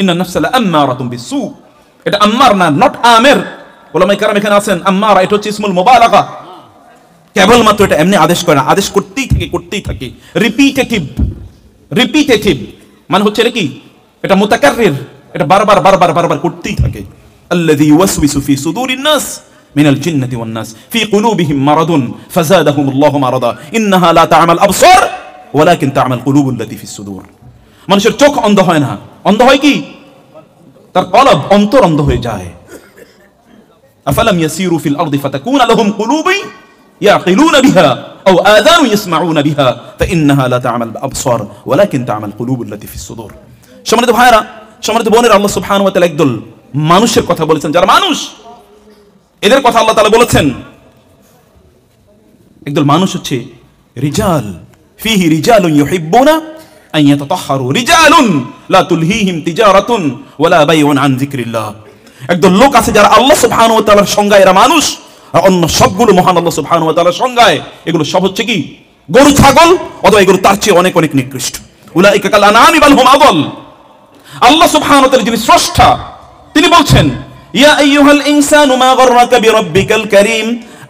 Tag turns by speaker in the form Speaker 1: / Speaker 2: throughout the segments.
Speaker 1: ইন্নান নাফসা লাআম্মারাতুম বিসসু, এটা আম্মার না, নট আমের। ওলামায়ে কেরাম এখানে আছেন, আম্মারা এটা হচ্ছে ইসমুল মুবালাগা, কেবলমাত্র এটা এমনি আদেশ করে না, আদেশ করতেই থাকে, রিপিটেটিভ মানে হচ্ছে এটা কি, এটা মুতাকাররির, এটা বারবার করতেই থাকে। আল্লাযী ইউওয়াসওয়িসু ফি সুদুরিন নাস মিনাল জিন্নাতি ওয়ান নাস ফি কুলুবিহিম মারাদুন ফাযাদাহুমুল্লাহু মারাদা ইন্নাহা লা তা'মাল আবসার ওয়ালাকিন তা'মাল কুলুবুল্লাতী ফিস সুদুর। মানুষের চোখ অন্ধ হয় না, অন্ধ হয় কি, তার কলব, অন্তর অন্ধ হয়ে যায়। আফালাম ইয়াসিরু ফিল আরদি ফাতাকুনা লাহুম কুলুবুন ইয়াকিলুনা বিহা আও আযানু ইয়াসমাউনা বিহা ফাইন্নাহা লা তা'মাল আবসার ওয়ালাকিন তা'মাল কুলুবুল্লাতী ফিস সুদুর। সম্মানিত ভাইরা, সম্মানিত বোনেরা, আল্লাহ সুবহানাহু ওয়া তাআলা একদল মানুষের কথা বলেছেন যারা মানুষ, এদের কথা আল্লাহ তাআলা বলেছেন। একদল মানুষ হচ্ছে রিজাল, ফিহি রিজালুন ইউহিব্বুনা আন ইয়াতাতাহহারু, রিজালুন লা তুলহিহিম তিজারাতুন ওয়ালা বাইউন আন যিকরিল্লাহ। একদল লোক আছে যারা আল্লাহ সুবহানাহু ওয়া তাআলার সংজ্ঞায় এরা মানুষ, আর অন্য সবগুলো মহান আল্লাহ সুবহানাহু ওয়া তাআলার সংজ্ঞায় এগুলো সব হচ্ছে কি, গরু ছাগল, অথবা এগুলো তার চেয়ে অনেক অনেক নিকৃষ্ট। উলাইকা কাল আনআমি বাল হুম আযাল। আল্লাহ সুবহানাহু ওয়া তাআলা যিনি স্রষ্টা, তিনি বলছেন ইয়া আইয়ুহাল ইনসানু মা গাররাকা বিরাব্বিকাল কারীম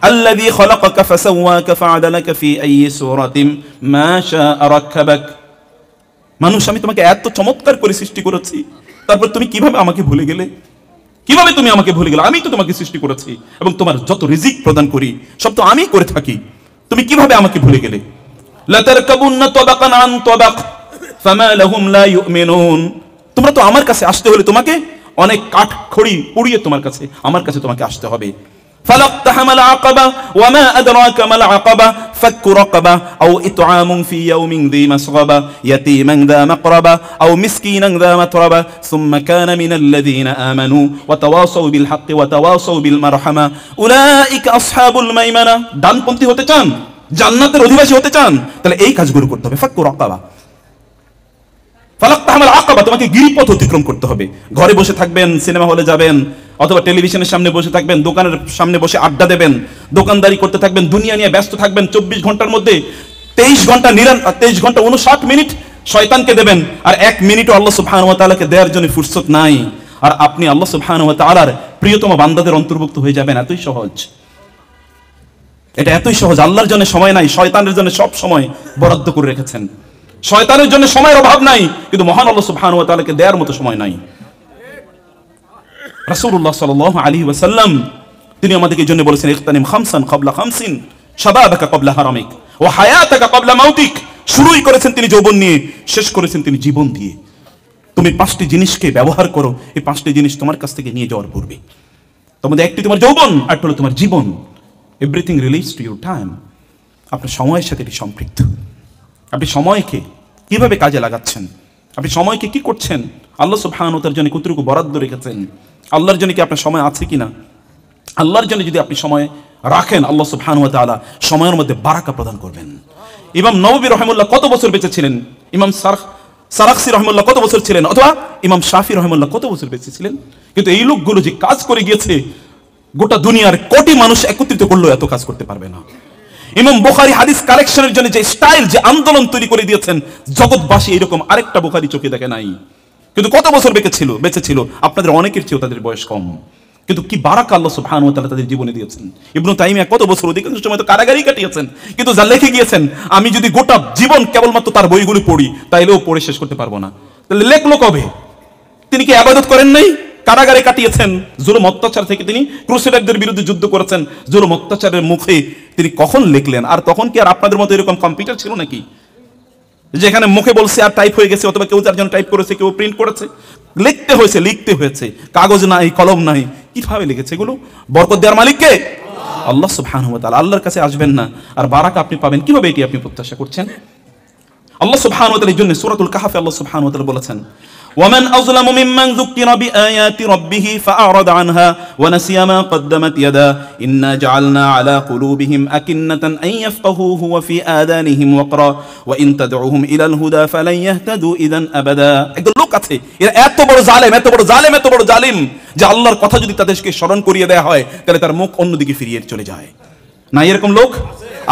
Speaker 1: আল্লাযী খালাকাকা ফাসাওয়াকা ফাআদালাকা ফি আইয়ি সূরাতিন মা শাআ রাক্কাবাক। মানুষ, আমি তোমাকে এত চমৎকার করে সৃষ্টি করেছি, তারপর তুমি কিভাবে আমাকে ভুলে গেলে? কিভাবে তুমি আমাকে ভুলে গেলে? আমি তো তোমাকে সৃষ্টি করেছি এবং তোমার যত রিজিক প্রদান করি সব তো আমি করে থাকি, তুমি কিভাবে আমাকে ভুলে গেলে? লা তারকাবুন্না তাবাকান আন তাবাক ফামা লাহুম লা ইউমিনুন। তোমরা তো আমার কাছে আসতে হলে তোমাকে অনেক কাঠ খড়ি পুড়িয়ে আমার কাছে তোমাকে আসতে হবে। ফালাক্তাহামাল আকাবা ওয়া মা আদরাকা মাল আকাবা ফাক্কু রাকাবা আও ইতআমুন ফি ইয়াউমিন যী মাসগাবা ইয়াতীমান যা মাকরাবা আও মিসকিনান যা মাতরাবা সুম্মা কানা মিনাল্লাযীনা আমানু ওয়া তাওয়াসাউ বিল হাক্কি ওয়া তাওয়াসাউ বিল মারহামা উলাইকা আসহাবুল মাইমানা। ডানপন্থী হতে চান, জান্নাতের অধিবাসী হতে চান, তাহলে এই কাজগুলো করতে হবে। ফাক্কু রাকাবা, ফালাক্তাহামাল আকাবা, তোমাকে গিরিপথ অতিক্রম করতে হবে। ঘরে বসে থাকবেন, সিনেমা হলে যাবেন, অথবা টেলিভিশনের সামনে বসে থাকবেন, দোকানের সামনে বসে আড্ডা দেবেন, দোকানদারি করতে থাকবেন, দুনিয়া নিয়ে ব্যস্ত থাকবেন। 24 ঘন্টার মধ্যে 23 ঘন্টা 59 মিনিট শয়তানকে দেবেন, আর 1 মিনিটও আল্লাহ সুবহানাহু ওয়া তাআলাকে দেওয়ার জন্য ফুরসত নাই। আর আপনি আল্লাহ সুবহানাহু ওয়া তাআলার প্রিয়তম বান্দাদের অন্তর্ভুক্ত হয়ে যাবেন। এতই সহজ, এটা এতই সহজ। আল্লাহর জন্য সময় নাই, শয়তানের জন্য সব সময় বরাদ্দ করে রেখেছেন। শয়তানের জন্য সময়ের অভাব নাই, কিন্তু মহান আল্লাহ সুবহানাহু ওয়া তাআলাকে দেওয়ার মতো সময় নাই। রাসূলুল্লাহ সাল্লাল্লাহু আলাইহি ওয়াসাল্লাম তিনি আমাদেরকে জন্য বলেছেন ইখতানিম খামসান ক্বাবলা খামসিন শাবাবাকা ক্বাবলা হারামিক ওয়া হায়াতাকা ক্বাবলা মাউতিক। শুরুই করেছেন তিনি যৌবন নিয়ে, শেষ করেছেন তিনি জীবন দিয়ে। তুমি 5টি জিনিসকে ব্যবহার করো, এই 5টি জিনিস তোমার কাছ থেকে নিয়ে যাওয়ার পূর্বে। তোমাদের একটি তোমার যৌবন, আর হলো তোমার জীবন। Everything relates to your time. আপনার সময়ের সাথে এটি সম্পৃক্ত। আপনি সময়কে কিভাবে কাজে লাগাচ্ছেন, আপনি সময়কে কি করছেন, আল্লাহ সুবহানাহু ওয়া তাআলার জন্য কতটুকু বরাদ্দ রেখেছেন, আল্লাহর জন্য কি আপনার সময় আছে কিনা? আল্লাহর জন্য যদি আপনি সময় রাখেন, আল্লাহ সুবহানাহু ওয়া তাআলা সময়ের মধ্যে বারাকা প্রদান করবেন। ইমাম নববী রাহিমাহুল্লাহ কত বছর বেঁচে ছিলেন? ইমাম সারাখসি রাহিমাহুল্লাহ কত বছর ছিলেন? অথবা ইমাম শাফি রাহিমাহুল্লাহ কত বছর বেঁচে ছিলেন? কিন্তু এই লোকগুলো যে কাজ করে গিয়েছে, গোটা দুনিয়ার কোটি মানুষ একত্রিত করলেও এত কাজ করতে পারবে না। ইমাম বুখারী হাদিস কালেকশনের জন্য যে স্টাইল, যে আন্দোলন তৈরি করে দিয়েছেন, জগৎবাসী এরকম আরেকটা বুখারী চোখে দেখে নাই। কিন্তু কত বছর বেঁচে ছিল? আপনাদের অনেকের চেয়েও তাদের বয়স কম, কিন্তু কি বারাকা আল্লাহ সুবহানাহু ওয়া তাআলা তাদের জীবনে দিয়েছেন। ইবনে তাইমিয়া কত বছর, অধিকাংশ সময় তো কারাগারেই কাটিয়েছেন, কিন্তু যা লিখে গিয়েছেন, আমি যদি গোটা জীবন কেবলমাত্র তার বইগুলি পড়ি, তাইলেও পড়ে শেষ করতে পারবো না। তাহলে লেখলো কবে? তিনি কি ইবাদত করেন নাই? কারাগারে কাটিয়েছেন। জুলুম অত্যাচার থেকে তিনি ক্রুসেডারদের বিরুদ্ধে যুদ্ধ করেছেন। জুলুম অত্যাচারের মুখে তিনি কখন লিখলেন? আর তখন কি আর আপনাদের মতো এরকম কম্পিউটার ছিল নাকি, যেখানে মুখে বলছে আর টাইপ হয়ে গেছে, অথবা কেউ তার জন্য টাইপ করেছে, কেউ প্রিন্ট করেছে? লিখতে হয়েছে, কাগজ নাই, কলম নাই। কিভাবে লিখেছে এগুলো? বরকত দেওয়ার মালিক কে? আল্লাহ সুবহানাহু ওয়া তাআলা। আল্লাহর কাছে আসবেন না, আর বারাকা আপনি পাবেন কিভাবে? এটি আপনি প্রত্যাশা করছেন? আল্লাহ সুবহানাহু ওয়া তাআলার জন্য সূরাতুল কাহফে আল্লাহ সুবহানাহু ওয়া তাআলা বলেছেন, ومن أظلم ممن ذكر بآيات ربه فأعرض عنها ونسي ما قدمت يداه إنا جعلنا على قلوبهم أكنة أن يفقهوه وفي آذانهم وقرا وإن تدعوهم إلى الهدى فلن يهتدوا إذا أبدا। একদল লোক আছে, এরা এত বড় জালেম যে আল্লাহর কথা যদি তাদেরকে স্মরণ করিয়ে দেয়া হয়, তাহলে তার মুখ অন্যদিকে ফিরিয়ে চলে যায়। না এরকম লোক?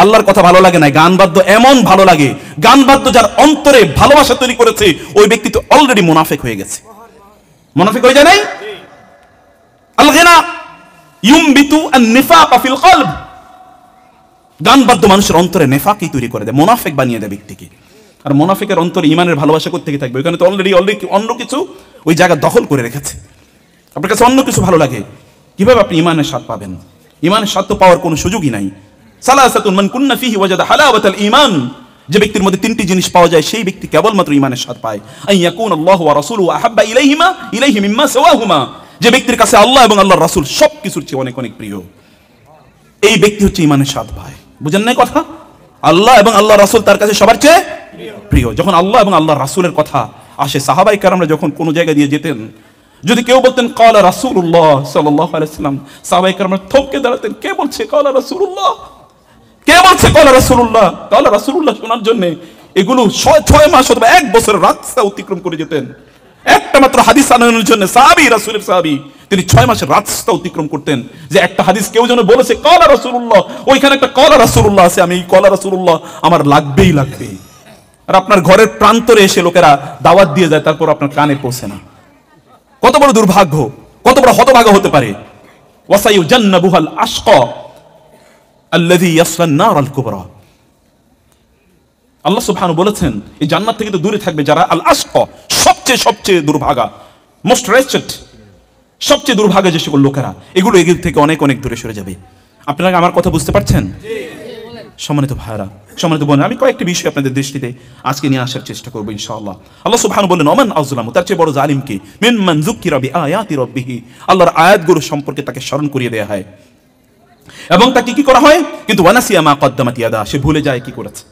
Speaker 1: আল্লাহর কথা ভালো লাগে না, গান বাদ্য এমন ভালো লাগে। গান বাদ্য যার অন্তরে ভালোবাসা তৈরি করেছে, ওই ব্যক্তি তো অলরেডি মুনাফিক হয়ে গেছে। মুনাফিক হয়ে যায় নাই? আল গিনা ইউমবিতু আন-নিফাক ফিল কলব, গান বাদ্য মানুষের অন্তরে নেফাকই তৈরি করে দেয়, মুনাফিক বানিয়ে দেয় ব্যক্তিকে। আর মুনাফিকের অন্তরে ঈমানের ভালোবাসা করতে থাকবে, ওখানে তো অলরেডি অন্য কিছু ওই জায়গা দখল করে রেখেছে। আপনার কাছে অন্য কিছু ভালো লাগে, কিভাবে আপনি ঈমানের স্বাদ পাবেন? ঈমানের স্বাদ তো পাওয়ার কোনো সুযোগই নাই। সালাসাতুন মান কুন্না ফিহি ওয়াজাদা হালাওয়াতাল ঈমান, যে ব্যক্তির মধ্যে তিনটি জিনিস পাওয়া যায় সেই ব্যক্তি কেবলমাত্র ঈমানের স্বাদ পায়। আন ইয়াকুনা আল্লাহু ওয়া রাসূলুহু আহাব্বা ইলাইহি মিম্মা সিওয়াহুমা, যে ব্যক্তির কাছে আল্লাহ এবং আল্লাহর রাসূল সবকিছুর চেয়ে অনেক অনেক প্রিয়, এই ব্যক্তি হচ্ছে ঈমানের স্বাদ পায়। বুঝেন না কথা? আল্লাহ এবং আল্লাহর রাসূল তার কাছে সবার চেয়ে প্রিয়। যখন আল্লাহ এবং আল্লাহর রাসূলের কথা আসে, সাহাবায়ে কেরামরা যখন কোন জায়গা দিয়ে যেতেন, যদি কেউ বলতেন ক্বালা রাসূলুল্লাহ সাল্লাল্লাহু আলাইহি ওয়াসাল্লাম, সাহাবায়ে কেরামরা থমকে দাঁড়াতেন, কে বলছে ক্বালা রাসূলুল্লাহ, কে বলছে ক্বালা রাসূলুল্লাহ? ক্বালা রাসূলুল্লাহ শোনার জন্য এগুলো 6 মাস অথবা 1 বছর রাস্তা অতিক্রম করে যেতেন। একটা মাত্র হাদিস আনানোর জন্য সাহাবী, রাসূলের সাহাবী, তিনি 6 মাসের রাস্তা অতিক্রম করতেন, যে একটা হাদিস কেউ যেন বলেছে ক্বালা রাসূলুল্লাহ, ওইখানে একটা ক্বালা রাসূলুল্লাহ আছে, আমি এই ক্বালা রাসূলুল্লাহ আমার লাগবেই লাগবে। আর আপনার ঘরের প্রান্তরে এসে লোকেরা দাওয়াত দিয়ে যায়, তারপর আপনার কানে পৌঁছে না। কত বড় দুর্ভাগ্য, কত বড় হতভাগা হতে পারে। ওয়াসায়ুজান্নাবুহাল আশকা আল্লাযী ইয়াসলা আন-নার আল-কুবরা, আল্লাহ সুবহানাহু বলেছেন এই জান্নাত থেকে তো দূরে থাকবে যারা আল আশকা, সবচেয়ে দুর্ভাগা, মোস্ট রেস্টেড, সবচেয়ে দুর্ভাগা যে সকল লোকেরা, এগুলো এগুলো থেকে অনেক অনেক দূরে সরে যাবে। আপনারা আমার কথা বুঝতে পারছেন? সম্মানিত ভাইরা, সম্মানিত বোন, আমি কয়েকটি বিষয় আপনাদের দৃষ্টিতে আজকে নিয়ে আসার চেষ্টা করবো ইনশাআল্লাহ। আল্লাহ সুবহানাহু বলেন ওমান আযলামু, তার চেয়ে বড় জালিম কে, মিম্মান যুকিরা বিআয়াতি রাব্বিহি, আল্লাহর আয়াতগুলো সম্পর্কে তাকে স্মরণ করিয়ে দেয়া হয় এবং তাকে কি করা হয়, কিন্তু ওয়ানাসিয়া মা কদ্দামাত ইয়াদা, সে ভুলে যায় কি করেছে,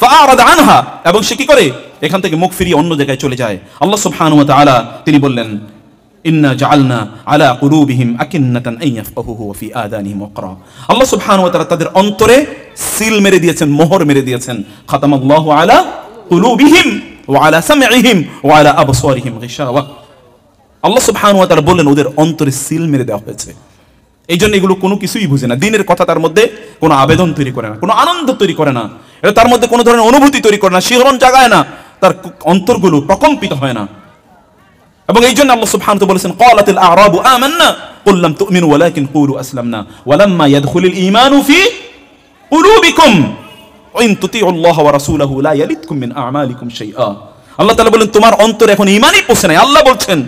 Speaker 1: ফাআরাদা আনহা, এবং সে কি করে, এখান থেকে মুখ ফিরিয়ে অন্য জায়গায় চলে যায়। আল্লাহ সুবহানাহু ওয়া তাআলা তিনি বললেন ইন্না জাআলনা আলা কুলুবিহিম আকিন্নাতান আন ইয়াফকাহুহু ওয়া ফি আযানিহিম ওয়াকরা, আল্লাহ সুবহানাহু ওয়া তাআলা তাদের অন্তরে সিল মেরে দিয়েছেন, মোহর মেরে দিয়েছেন। খাতামাল্লাহু আলা কুলুবিহিম ওয়া আলা সামঈহিম ওয়া আলা আবসারিহিম গিশাওয়া, আল্লাহ সুবহানাহু ওয়া তাআলা বললেন ওদের অন্তরে সিল মেরে দেওয়া হয়েছে। এই জন্য এগুলো কোনো কিছুই বুঝে না, দিনের কথা তার মধ্যে কোনো আবেদন তৈরি করে না, কোনো আনন্দ তৈরি করে না, এটা তার মধ্যে কোনো ধরনের অনুভূতি তৈরি করে না, শিহরণ জাগায় না, তার অন্তরগুলো প্রকম্পিত হয় না। এবং এই জন্য আল্লাহ সুবহানাহু ওয়া তাআলা বলেছেন ক্বালাতিল আ'রাবু আমান্না কুল লাম তু'মিনু ওয়ালাকিন কুলু আসলামনা ওয়ালাম্মা ইয়াদখুলুল ঈমানু ফি কুলুবিকুম ওয়া ইন তুতিউল্লাহ ওয়া রাসূলাহু লা ইয়ালিদকুম মিন আ'মালিকুম শাইআ, আল্লাহ তাআলা বলেন তোমার অন্তরে এখন ঈমানই পৌঁছে নাই। আল্লাহ বলছেন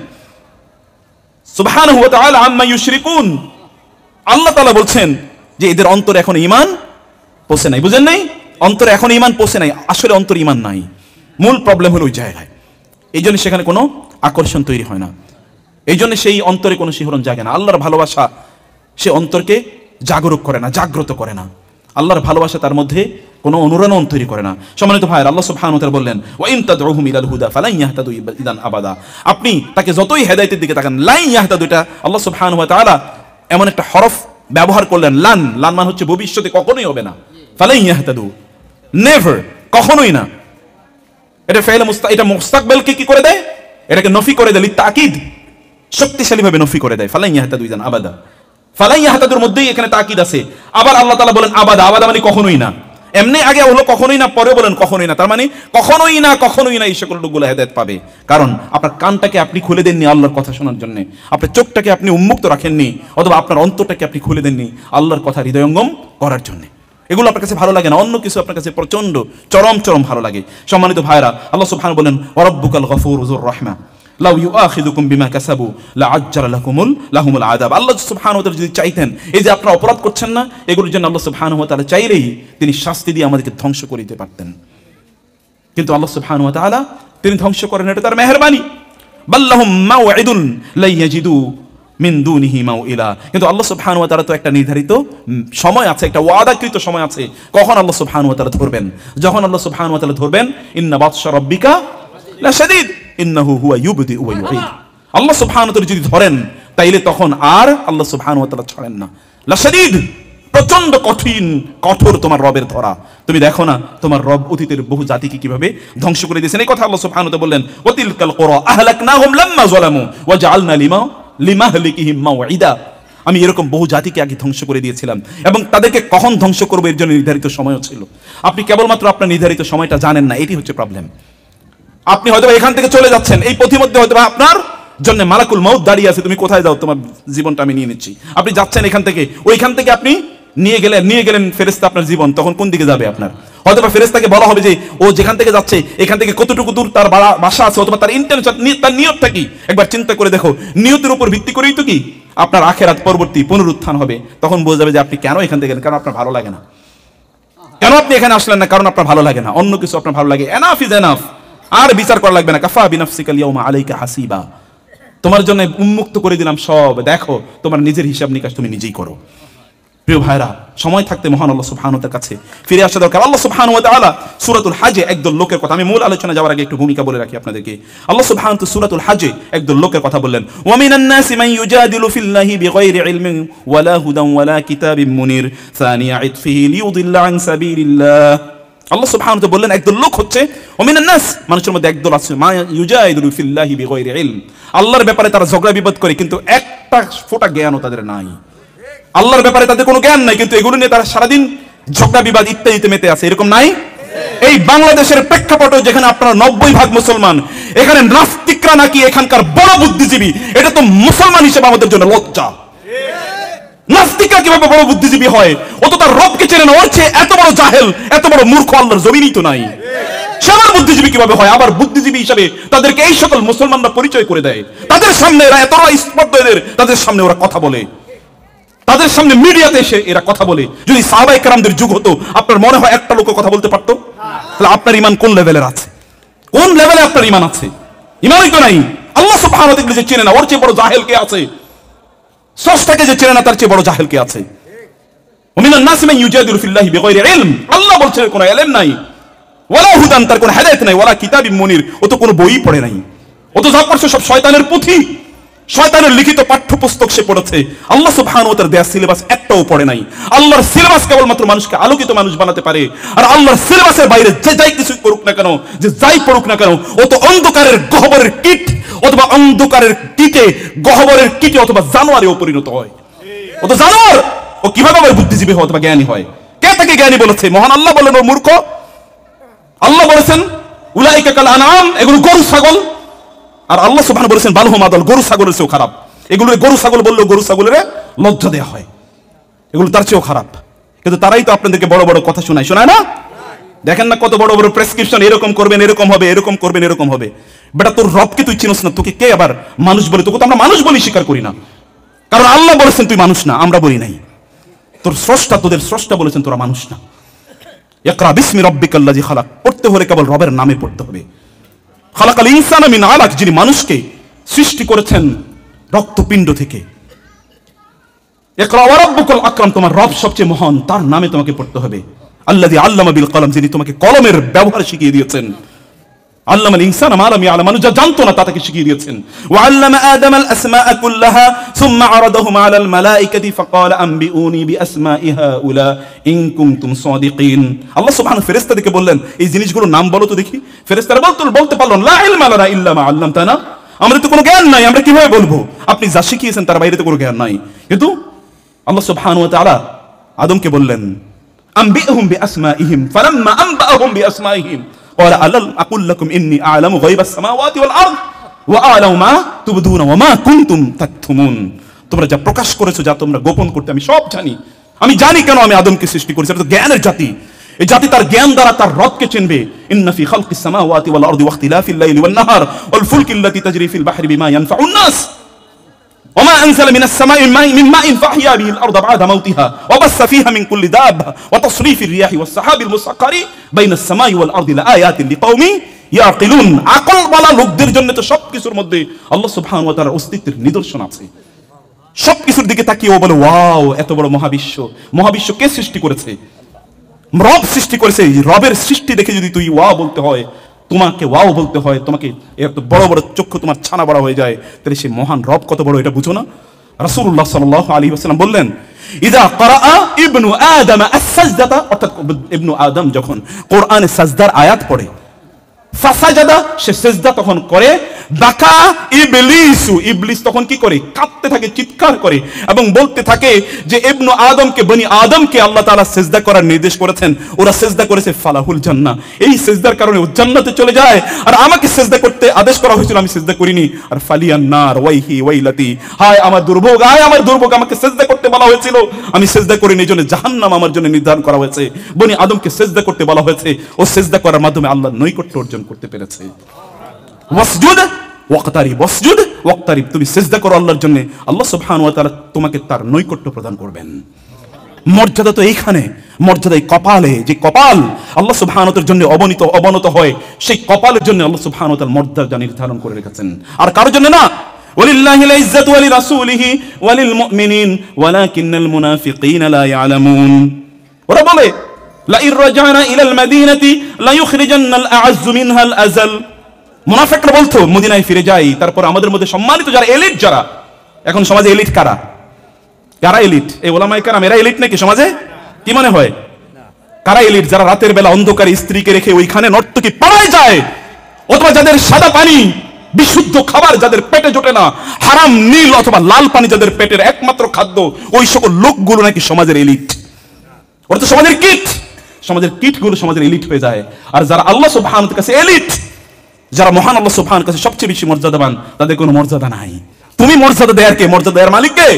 Speaker 1: সুবহানাহু ওয়া তাআলা আম্মা ইউশরিকুন, আল্লাহ তাআলা বলছেন যে এদের অন্তরে এখন ঈমান পৌঁছে নাই। বুঝেন নাই? অন্তরে এখন ঈমান পৌঁছে নাই, আসলে অন্তরে ঈমান নাই, মূল প্রবলেম হলো ওই জায়গায়। এই জন্য সেখানে কোনো আকর্ষণ তৈরি হয় না, এই জন্য সেই অন্তরে কোনো শিহরণ জাগে না। আল্লাহর ভালোবাসা সে অন্তরকে জাগরুক করে না, জাগ্রত করে না। আল্লাহর ভালোবাসা তার মধ্যে কোনো অনুরণন তৈরি করে না। সম্মানিত ভাইয়ের, আল্লাহ সুবহানাহু ওয়া তাআলা বললেন ওয়া ইন তাদউহুম ইলাল হুদা ফালান ইয়াহতাদু ইদান আবাদা, আপনি তাকে যতই হেদায়েতের দিকে তাকান, লা ইয়াহতাদু, এটা আল্লাহ সুবহানাহু ওয়া তাআলা এমন একটা হরফ ব্যবহার করলেন, লান, লান মানে হচ্ছে ভবিষ্যতে কখনোই হবে না, ফালান ইয়াহতাদু, নেভার, কখনোই না। এটা ফাইল এটা মুস্তাকবালকে কি করে দেয়, এটাকে নফি করে দেয়, তাকিদ, শক্তিশালী ভাবে নফি করে দেয়। ফালান ইয়াহতাদু ইদান আবাদা, ফালান ইয়াহতাদুর মধ্যেই এখানে তাকিদ আছে। আবার আল্লাহ তাআলা বলেন আবাদা, আবাদা মানে কখনোই না। এমনি আগে হলো কখনোই না, পরে বলেন কখনোই না, তার মানে কখনোই না, কখনোই না এই সকল লোকগুলো হেদায়েত পাবে। কারণ আপনার কানটাকে আপনি খুলে দেননি আল্লাহর কথা শোনার জন্য, আপনার চোখটাকে আপনি উন্মুক্ত রাখেননি, অথবা আপনার অন্তরটাকে আপনি খুলে দেননি আল্লাহর কথা হৃদয়ঙ্গম করার জন্য। এগুলো আপনার কাছে ভালো লাগে না, অন্য কিছু আপনার কাছে প্রচন্ড চরম ভালো লাগে। সম্মানিত ভাইরা, আল্লাহ সুবহানাহু বলেন ওয়া রাব্বুকাল গফুরু যুর রাহমা লাউ ইউআখিযুকুম বিমা কাসাবু লাআজ্জালা লাহুমুল আযাব, আল্লাহ সুবহানাহু ওয়া তাআলা যদি চাইতেন এই যে আপনারা অপরাধ করছেন না, এগুলোর জন্য আল্লাহ সুবহানাহু ওয়া তাআলা চাইলেই তিনি শাস্তি দিয়ে আমাদেরকে ধ্বংস করে দিতে পারতেন। কিন্তু আল্লাহ সুবহানাহু ওয়া তাআলা তিনি ধ্বংস করেন, এটা তার মেহেরবানি। বাল্লাহুম মাউইদুন লা ইয়াজিদু মিন দুনিহি মাউইলা, কিন্তু আল্লাহ সুবহানাহু ওয়া তাআলা তো একটা নির্ধারিত সময় আছে, একটা ওয়াদাকৃত সময় আছে কখন আল্লাহ সুবহানাহু ওয়া তাআলা ধরবেন। যখন আল্লাহ সুবহানাহু ওয়া তাআলা ধরবেন, ইন্না বাতশা রাব্বিকা লা শাদীদ ইন্নাহু হুয়া ইউবদি ওয়া ইউঈদ, আল্লাহ সুবহানাহু ওয়া তাআলা যদি ধরেন তাইলে তখন আর আল্লাহ সুবহানাহু ওয়া তাআলা ছাড়েন না। লা শাদীদ, প্রচন্ড কঠোর তোমার রবের ধরা। তুমি দেখো না তোমার রব অতীতের বহু জাতিকে কিভাবে ধ্বংস করে দিয়েছেন। এই কথা আল্লাহ সুবহানাহু ওয়া তাআলা বললেন ওয়াতিলকাল কুরা আহলাকনাহুম লাম্মা যালামু ওয়া জাআলনা লিমাহলিকিহিম মাউইদা, আমি এরকম বহু জাতিকে আগে ধ্বংস করে দিয়েছিলাম এবং তাদেরকে কখন ধ্বংস করবো এর জন্য নির্ধারিত সময়ও ছিল। আপনি কেবলমাত্র আপনার নির্ধারিত সময়টা জানেন না, এটি হচ্ছে প্রবলেম। আপনি হয়তো এখান থেকে চলে যাচ্ছেন, এই পথিমধ্যে হয়তো আপনার জন্য মালাকুল মউত দাঁড়িয়ে আছে, তুমি কোথায় যাও, তোমার জীবনটা আমি নিয়ে নিচ্ছি। আপনি যাচ্ছেন এখান থেকে, ওইখান থেকে আপনি নিয়ে গেলেন ফেরেশতা আপনার জীবন, তখন কোন দিকে যাবে আপনার? হয়তোবা ফেরেশতাকে বলা হবে যে ও যেখান থেকে যাচ্ছে এখান থেকে কতটুকু দূর তার বাসা আছে, অথবা তার ইন্টেনশন, তার নিয়তটা কি একবার চিন্তা করে দেখো। নিয়তের উপর ভিত্তি করেই তো কি আপনার আখিরাত পরবর্তী পুনরুত্থান হবে। তখন বোঝা যাবে যে আপনি কেন এখান থেকে গেলেন, কারণ আপনার ভালো লাগে না। কেন আপনি এখানে আসলেন না? কারণ আপনার ভালো লাগে না, অন্য কিছু আপনার ভালো লাগে। এনাফ ইজ এনাফ, আর বিচার করা লাগবে না। কাফা বিনাফসিকাল ইয়াউমা আলাইকা হাসিবা, তোমার জন্য উন্মুক্ত করে দিলাম সব, দেখো তোমার নিজের হিসাব নিকাশ তুমি নিজেই করো। প্রিয় ভাইরা, সময় থাকতে মহান আল্লাহ সুবহানাহু ওয়া তাআলার কাছে ফিরে আসা দরকার। আল্লাহ সুবহানাহু ওয়া তাআলা সূরাতুল হাজে একদল লোকের কথা, আমি মূল আলোচনা যাওয়ার আগে একটু ভূমিকা বলে রাখি আপনাদেরকে। আল্লাহ সুবহানাহু ওয়া তাআলা সূরাতুল হাজে একদল লোকের কথা বললেন, ওয়া মিনান নাসি মান ইউজাদিলু ফিল্লাহি বিগাইরি ইলমিন ওয়ালা হুদান ওয়ালা কিতাবিন মুনির সানিয়া ইতফিহি লিইউদিল্লা আন সাবিলিল্লাহ। আল্লাহ সুবহানাহু ওয়া তাআলা বললেন একদল লোক হচ্ছে, ওয়া মিনান নাস, মানুষের মধ্যে একদল আছে, মা ইউজাদিলু ফিল্লাহি বিগাইরি ইলম, আল্লাহর ব্যাপারে তারা ঝগড়া বিবাদ করে কিন্তু একটা ফোঁটা জ্ঞানও তাদের নাই। আল্লাহর ব্যাপারে তাদের কোনো জ্ঞান নাই, কিন্তু এগুলো নিয়ে তারা সারাদিন ঝগড়া বিবাদ ইত্যাদিতে মেতে আছে, এরকম নাই? এই বাংলাদেশের প্রেক্ষাপটে যেখানে আপনারা 90% মুসলমান, এখানে নাস্তিকরা নাকি এখানকার বড় বুদ্ধিজীবী, এটা তো মুসলমান হিসেবে আমাদের জন্য লজ্জা। নাস্তিকরা কিভাবে বড় বুদ্ধিজীবী হয়? ও তো তার রবকে চেনে না, ওর চেয়ে এত বড় জাহেল, এত বড় মূর্খ আল্লাহর জমিনই তো নাই। সে আবার বুদ্ধিজীবী কিভাবে হয়? আবার বুদ্ধিজীবী হিসাবে তাদেরকে এই সকল মুসলমানরা পরিচয় করে দেয়, তাদের সামনে এরা এতটা স্পর্ধের, তাদের সামনে ওরা কথা বলে, তাদের সামনে মিডিয়াতে এসে এরা কথা বলে। যদি সাহাবায়ে কেরামদের যুগ হতো, আপনার মনে হয় একটা লোক কথা বলতে পারতো? তাহলে আপনার ঈমান কোন লেভেলের আছে? কোন লেভেলে আপনার ঈমান আছে? ঈমানই তো নাই। আল্লাহ সুবহানাহু ওয়া তাআলা যে চেনে না, ওর চেয়ে বড় জাহেল কে আছে? স্রষ্টাকে যে চেনে না, তার চেয়ে বড় জাহেল কে আছে? ওয়া মিনান নাসি মান ইউজাদিলু ফিল্লাহি বিগাইরি ইলম, আল্লাহ বলছেন কোনো ইলম নাই, ওয়ালা হুদান, তার কোনো হেদায়েত নাই, ওয়ালা কিতাবিন মুনির, ও তো কোনো বই পড়ে নাই, ও তো যা পড়ছে সব শয়তানের পুঁথি, শয়তানের লিখিত পাঠ্যপুস্তক সে পড়েছে। আল্লাহ সুবহানাহু ওয়া তাআলা দেয়া সিলেবাস একটাও পড়ে নাই। আল্লাহর সিলেবাস কেবলমাত্র মানুষকে আলোকিত মানুষ বানাতে পারে, আর আল্লাহর সিলেবাসের বাইরে যে যাই কিছু করুক না কেন, যে যাই পড়ুক না কেন, ও তো অন্ধকারের গহ্বরের কীট, অথবা অন্ধকারের কীটে, গহ্বরের কীটে, অথবা জানোয়ারে পরিণত হয়। ও তো জানোয়ার, ও কিভাবে আবার বুদ্ধিজীবী হয় অথবা জ্ঞানী হয়? কে তাকে জ্ঞানী বলেছে? মহান আল্লাহ বলেন ও মূর্খ। আল্লাহ বলেছেন উলাইকা কাল আনআম, এগুলো গরু ছাগল। আর আল্লাহ সুবহানাহু বলেছেন বালহুম আদাল, গরু ছাগলের চেয়েও খারাপ। এগুলো গরু ছাগল বললেও গরু ছাগলের লজ্জা দেওয়া হয়, এগুলো তার চেয়েও খারাপ। কিন্তু তারাই তো আপনাদেরকে বড় বড় কথা শোনায় না? দেখেন না কত বড় বড় প্রেসক্রিপশন, এরকম করবেন, এরকম হবে, এরকম করবেন, এরকম হবে। বেটা তোর রবকে তুই চিনোস না, তোকে কে আবার মানুষ বলে? তোকে তো আমরা মানুষ বলি স্বীকার করি না, কারণ আল্লাহ বলেছেন তুই মানুষ না, আমরা বলি নাই। তোর স্রষ্টা, তোদের স্রষ্টা বলেছেন তোরা মানুষ না। ইকরা বিসমি রাব্বিকাল্লাযী খালাক, পড়তে হলে কেবল রবের নামে পড়তে হবে। খালাকাল ইনসানা মিন আলাক, যিনি মানুষকে সৃষ্টি করেছেন রক্তপিণ্ড থেকে। ইকরা ওয়া রাব্বুকাল আকরাম, তোমার রব সবচেয়ে মহান, তার নামে তোমাকে পড়তে হবে। আল্লাযী আল্লামা বিল কলম, যিনি তোমাকে কলমের ব্যবহার শিখিয়ে দিয়েছেন। আল্লামাল ইনসানা মা লাম ইয়ালাম, মানুষ যা জানতো না তা তাকে শিখিয়ে দিয়েছেন। ওয়া আল্লামা আদামাল আসমাআ কুল্লাহা সুম্মা আরাদাহুম আলাল মালাইকাতি ফাকালা আনবিউনি বিআসমাই হাউলা ইন কুনতুম সাদিকিন। আল্লাহ সুবহানাহু ফেরেশতাদেরকে বললেন এই জিনিসগুলোর নাম বলো তো দেখি। ফেরেশতারা বলতে পারল লা ইলমা লানা ইল্লা মা আল্লামতানা, আমাদের তো কোনো জ্ঞান নাই, আমরা কিভাবে বলবো? আপনি যা শিখিয়েছেন তার বাইরে তো কোনো জ্ঞান নাই। কিন্তু আল্লাহ সুবহানাহু ওয়া তাআলা আদমকে বললেন আনবিউহুম বিআসমাইহিম ফালাম্মা আনবাআহুম বিআসমাইহিম قال ألم أقل لكم إني أعلم غيب السماوات والأرض وأعلم ما تبدون وما كنتم تكتمون। তোমরা যা প্রকাশ করেছো, যা তোমরা গোপন করতে, আমি সব জানি। আমি জানি কেন আমি আদমকে সৃষ্টি করেছি। এটা তো জ্ঞানের জাতি। এই জাতি তার জ্ঞান দ্বারা তার রবকে চিনবে। ইন্না ফি খালকিস সামাওয়াতি ওয়াল আরদি ওয়া ইখতিলাফিল লাইলি ওয়ান নাহার ওয়াল ফুলকি আল্লাতী তাজরি ফিল বাহরি বিমা ইয়ানফাউন নাস وما أنزل من السماء من ماء فأحيا به الأرض بعد موتها وبث فيها من كل دابة وتصريف الرياح والسحاب المسخر بين السماء والأرض لآيات لقوم يعقلون। আকল বলা লোকদের জন্য তো সবকিছুর মধ্যে আল্লাহ সুবহানাহু ওয়া তাআলার অস্তিত্বের নিদর্শন আছে। সবকিছুর দিকে তাকিয়ে ও বলে ওয়াও, এত বড় মহাবিশ্ব। মহাবিশ্ব কে সৃষ্টি করেছে? রব সৃষ্টি করেছে। রবের সৃষ্টি দেখে যদি তুই ওয়াও বলতে হয়, তোমাকে ওয়াও বলতে হয়, তোমাকে এত বড় বড় চক্ষু তোমার ছানা বড় হয়ে যায়, তাহলে সেই মহান রব কত বড় এটা বুঝো না? রাসূলুল্লাহ সাল্লাল্লাহু আলাইহি ওয়াসাল্লাম বললেন ইযা ক্বারাআ ইবনু আদম আস-সাজদাতা, অর্থাৎ ইবনু আদম যখন কোরআনে সাজদার আয়াত পড়ে, ফাসাজাদা, সে সিজদা তখন করে। বাকা ইবলিসু, ইবলিস তখন কি করে? কাঁদতে থাকে, চিৎকার করে এবং বলতে থাকে যে ইবনু আদমকে, বনি আদমকে আল্লাহ তাআলা সিজদা করার নির্দেশ করেছেন, ওরা সিজদা করেছে, ফালাহুল জান্নাহ, এই সিজদার কারণে ও জান্নাতে চলে যায়। আর আমাকে সিজদা করতে আদেশ করা হয়েছিল, আমি সিজদা করিনি। আর ফালিয়ান নার ওয়াইহি ওয়াইলাতি, হায় আমার দুর্ভোগ, হায় আমার দুর্ভোগ, আমাকে সিজদা করতে বলা হয়েছিল, আমি সিজদা করিনি, এজন্য জাহান্নাম আমার জন্য নির্ধারণ করা হয়েছে। বনি আদমকে সিজদা করতে বলা হয়েছে, ও সিজদা করার মাধ্যমে আল্লাহর নৈকট্য অর্জন করতে পেরেছে। ওয়াসজুদ ওয়াকতারিব, ওয়াসজুদ ওয়াকতারিব, তুমি সিজদা করো আল্লাহর জন্য, আল্লাহ সুবহানাহু ওয়া তাআলা তোমাকে তার নৈকট্য প্রদান করবেন। মর্যাদা তো এইখানে, মর্যাদা এই কপালে, যে কপাল আল্লাহ সুবহানাহু ওয়া তাআলার জন্য অবনত হয়, সেই কপালের জন্য আল্লাহ সুবহানাহু ওয়া তাআলা মর্যাদা নির্ধারণ করে রেখেছেন, আর কারোর জন্য না। ওয়ালিল্লাহিল ইজ্জাতু ওয়া লিরাসূলিহি ওয়া লিল মুমিনিন ওয়ালাকিন্নাল মুনাফিকিনা লা ইয়ালামুন। ওরা বলে লা ইর রাজানা ইলাল মাদিনাতি লা ইউখরিজান্নাল আ'আজ্জু মিনহাল আযাল, মুনাফিকরা বলতো মদিনায় ফিরে যাই, তারপর আমাদের মধ্যে সম্মানিত যারা এলিট, যারা এখন সমাজে এলিট, কারা কারা এলিট? এই ওলামায়ে কেরাম, এরা এলিট নাকি সমাজে? কি মনে হয় কারা এলিট? যারা রাতের বেলা অন্ধকারে স্ত্রীকে রেখে ওইখানে নর্তকী পাড়ায় যায়, অথবা যাদের সাদা পানি, বিশুদ্ধ খাবার যাদের পেটে জোটে না, হারাম নীল অথবা লাল পানি যাদের পেটের একমাত্র খাদ্য, ওই সকল লোকগুলো নাকি সমাজের এলিট। ওরা তো সমাজের কিট, সমাজের কিটগুলো সমাজের এলিট হয়ে যায়। আর যারা আল্লাহ সুবহানাহু ওয়া তাআলার কাছে এলিট, যারা মহান আল্লাহ সুবহানাহু ওয়া তাআলার কাছে সবচেয়ে বেশি মর্যাদাবান, তাদের কোনো মর্যাদা নাই। তুমি মর্যাদা দেয়ার কে? মর্যাদা দেয়ার মালিক কে?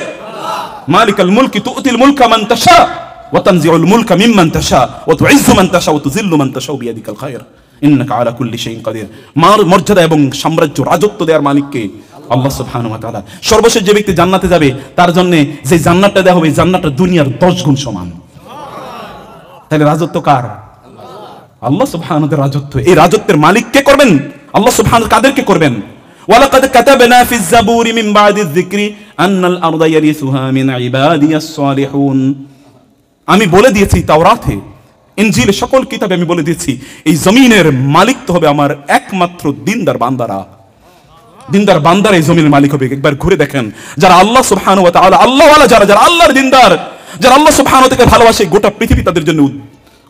Speaker 1: মালিকাল মুলকি তুতিল মুলকা মান তাশা ওয়া তানজিউল মুলকা মিম্মান তাশা ওয়া তুইজ্জু মান তাশা ওয়া তুযিল্লু মান তাশা বিয়াদিকাল খায়র ইন্নাকা আলা কুল্লি শাইইন কাদির। মর্যাদা এবং সাম্রাজ্য, রাজত্ব দেয়ার মালিক কে? আল্লাহ সুবহানাহু ওয়া তাআলা। সর্বশেষ যে ব্যক্তি জান্নাতে যাবে, তার জন্য যে জান্নাতটা দেওয়া হবে, জান্নাতটা দুনিয়ার 10 গুণ সমান। তাহলে রাজত্ব কার? আল্লাহ সুবহানাহু ওয়া তাআলার রাজত্ব। এই রাজত্বের মালিক কে করবেন? আল্লাহ সুবহানাহু ওয়া তাআলা। কাদেরকে করবেন? ওয়ালাকাদ কাতাবনা ফিজ জাবুরি মিন বাদিয যিকরি আন্নাল আরদা ইয়ারিসুহা মিন ইবাদিয়াস সালিহুন। আমি বলে দিয়েছি তাওরাতে, ইনজিলে, সকল কিতাবে আমি বলে দিয়েছি, এই জমিনের মালিক তো হবে আমার একমাত্র দিনদার বান্দারা। দিনদার বান্দারা এই জমিনের মালিক হবে। একবার ঘুরে দেখেন, যারা আল্লাহ সুবহানাহু ওয়া তাআলা, আল্লাহওয়ালা, যারা আল্লাহর দিনদার, যারা আল্লাহ সুবহানাহু ওয়া তাআলাকে ভালোবাসে, গোটা পৃথিবী তাদের জন্য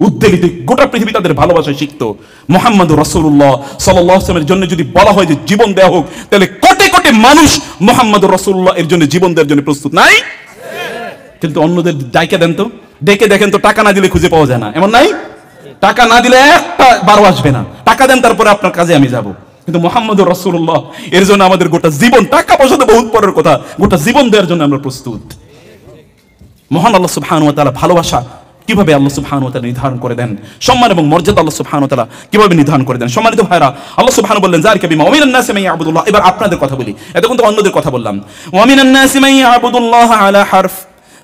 Speaker 1: উদ্বেলিত, গোটা পৃথিবী তাদের ভালোবাসায় সিক্ত। মুহাম্মদুর রাসূলুল্লাহ সাল্লাল্লাহু আলাইহি ওয়াসাল্লামের জন্য যদি বলা হয় যে জীবন দেওয়া হোক, তাহলে কোটি কোটি মানুষ মুহাম্মদুর রাসূলুল্লাহ এর জন্য জীবন দেওয়ার জন্য প্রস্তুত নাই? কিন্তু অন্যদের ডাইকে দেন তো, ডেকে দেখেন তো, টাকা না দিলে খুঁজে পাওয়া যায় না, এমন নাই? টাকা না দিলে একটা বারো আসবে না, টাকা দেন তারপরে আপনার কাজে আমি যাব। কিন্তু মুহাম্মদুর রাসূলুল্লাহ এর জন্য আমাদের গোটা জীবন, টাকা পয়সা তো বহুত পরের কথা, গোটা জীবন দেওয়ার জন্য আমরা প্রস্তুত। মহান আল্লাহ সুবহানাহু ওয়া তাআলা ভালোবাসা কিভাবে আল্লাহ সুবহানাহু ওয়া তাআলা নির্ধারণ করে দেন, সম্মান এবং মর্যাদা আল্লাহ সুবহানাহু ওয়া তাআলা কিভাবে নির্ধারণ করে দেন। সম্মানিত ভাইরা, আল্লাহ সুবহানাহু বললেন যালিকা বিমা ওয়া মিনান নাসি মান ইয়াবুদুল্লাহ। এবার আপনাদের কথা বলি, এতক্ষণ তো অন্যদের কথা বললাম। ওয়া মিনান নাসি মান ইয়াবুদুল্লাহ আলা হারফ